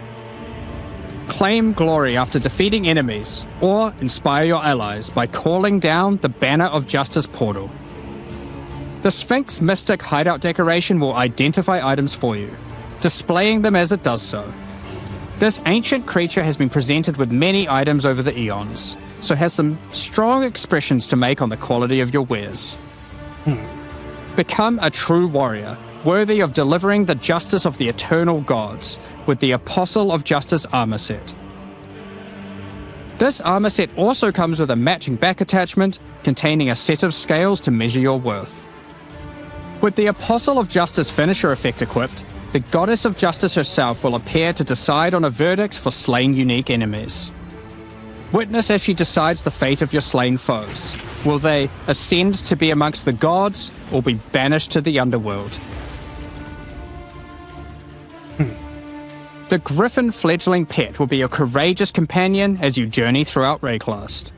Claim glory after defeating enemies, or inspire your allies by calling down the Banner of Justice portal. The Sphinx Mystic hideout decoration will identify items for you, displaying them as it does so. This ancient creature has been presented with many items over the eons, so has some strong expressions to make on the quality of your wares. Become a true warrior, worthy of delivering the justice of the eternal gods, with the Apostle of Justice armor set. This armor set also comes with a matching back attachment containing a set of scales to measure your worth. With the Apostle of Justice finisher effect equipped, the Goddess of Justice herself will appear to decide on a verdict for slain unique enemies. Witness as she decides the fate of your slain foes. Will they ascend to be amongst the gods, or be banished to the underworld? The Griffin fledgling pet will be your courageous companion as you journey throughout Rayclast.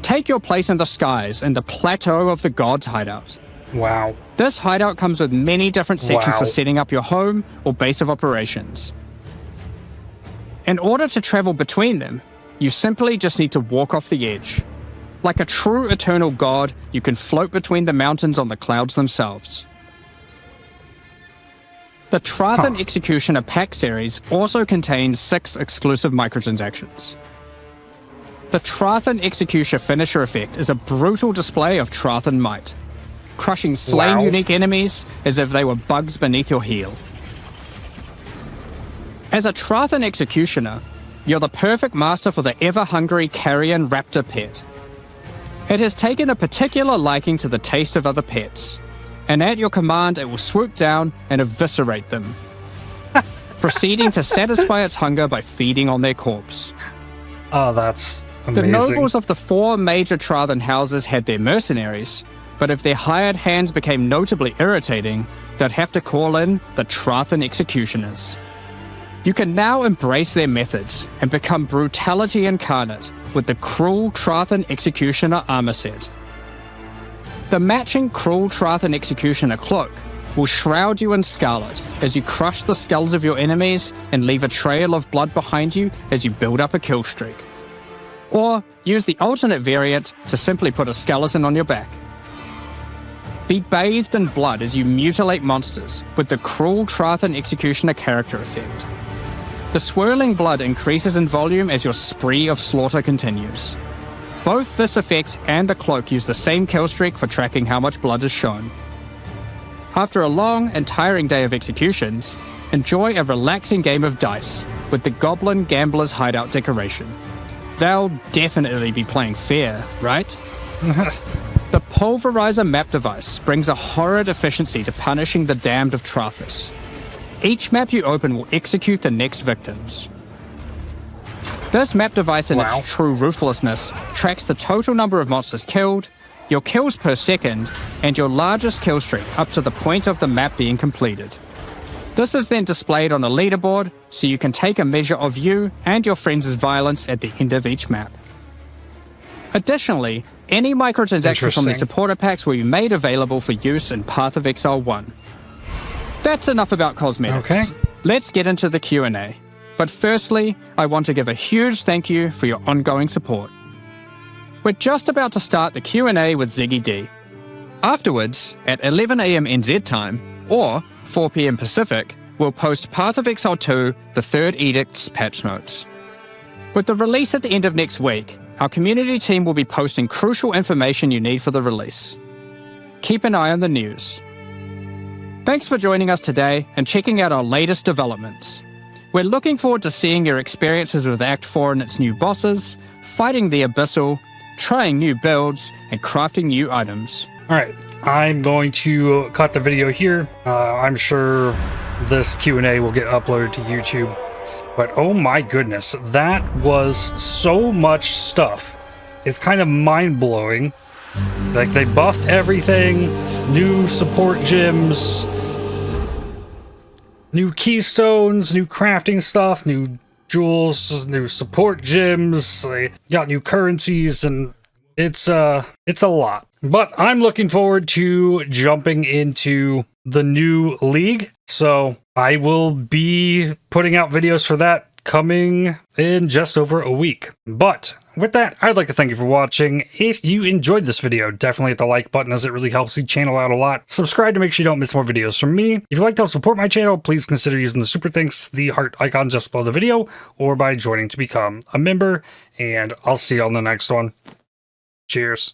Take your place in the skies in the Plateau of the Gods hideout. wow. This hideout comes with many different sections Wow. for setting up your home or base of operations. In order to travel between them, you simply just need to walk off the edge. Like a true eternal god, you can float between the mountains on the clouds themselves. The Trathan Executioner pack series also contains 6 exclusive microtransactions. The Trathan Executioner finisher effect is a brutal display of Trathan might, crushing slain Wow. unique enemies as if they were bugs beneath your heel. As a Trathan Executioner, you're the perfect master for the ever-hungry carrion raptor pet. It has taken a particular liking to the taste of other pets, and at your command it will swoop down and eviscerate them, proceeding to satisfy its hunger by feeding on their corpse. Oh, that's The Amazing. nobles of the 4 major Trathan houses had their mercenaries, but if their hired hands became notably irritating, they'd have to call in the Trathan executioners. You can now embrace their methods and become brutality incarnate with the Cruel Trathan Executioner armor set. The matching Cruel Trathan Executioner cloak will shroud you in scarlet as you crush the skulls of your enemies and leave a trail of blood behind you as you build up a kill streak. Or use the alternate variant to simply put a skeleton on your back. Be bathed in blood as you mutilate monsters with the Cruel Trathan Executioner character effect. The swirling blood increases in volume as your spree of slaughter continues. Both this effect and the cloak use the same kill streak for tracking how much blood is shown. After a long and tiring day of executions, enjoy a relaxing game of dice with the Goblin Gambler's Hideout decoration. They'll definitely be playing fair, right? The Pulverizer map device brings a horrid efficiency to punishing the damned of Trathis. Each map you open will execute the next victims. This map device in its true ruthlessness tracks the total number of monsters killed, your kills per second, and your largest kill streak up to the point of the map being completed. This is then displayed on a leaderboard so you can take a measure of you and your friends' violence at the end of each map. Additionally, any microtransactions from the supporter packs will be made available for use in Path of Exile 1. That's enough about cosmetics. Okay. Let's get into the Q&A. But firstly, I want to give a huge thank you for your ongoing support. We're just about to start the Q&A with Ziggy D. Afterwards, at 11 AM NZ time, or 4 PM Pacific, we'll post Path of Exile 2, the Third Edict's patch notes. With the release at the end of next week, our community team will be posting crucial information you need for the release. Keep an eye on the news. Thanks for joining us today and checking out our latest developments. We're looking forward to seeing your experiences with Act 4 and its new bosses, fighting the Abyssal, trying new builds, and crafting new items. Alright, I'm going to cut the video here. I'm sure this Q&A will get uploaded to YouTube. But oh my goodness, that was so much stuff. It's kind of mind-blowing. Like, they buffed everything, new support gems, new keystones, new crafting stuff, new jewels, new support gems, they got new currencies, and it's a lot. But I'm looking forward to jumping into the new league, so I will be putting out videos for that coming in just over a week. But with that, I'd like to thank you for watching. If you enjoyed this video, definitely hit the like button as it really helps the channel out a lot. Subscribe to make sure you don't miss more videos from me. If you'd like to help support my channel, please consider using the super thanks, the heart icon just below the video, or by joining to become a member. And I'll see you on the next one. Cheers.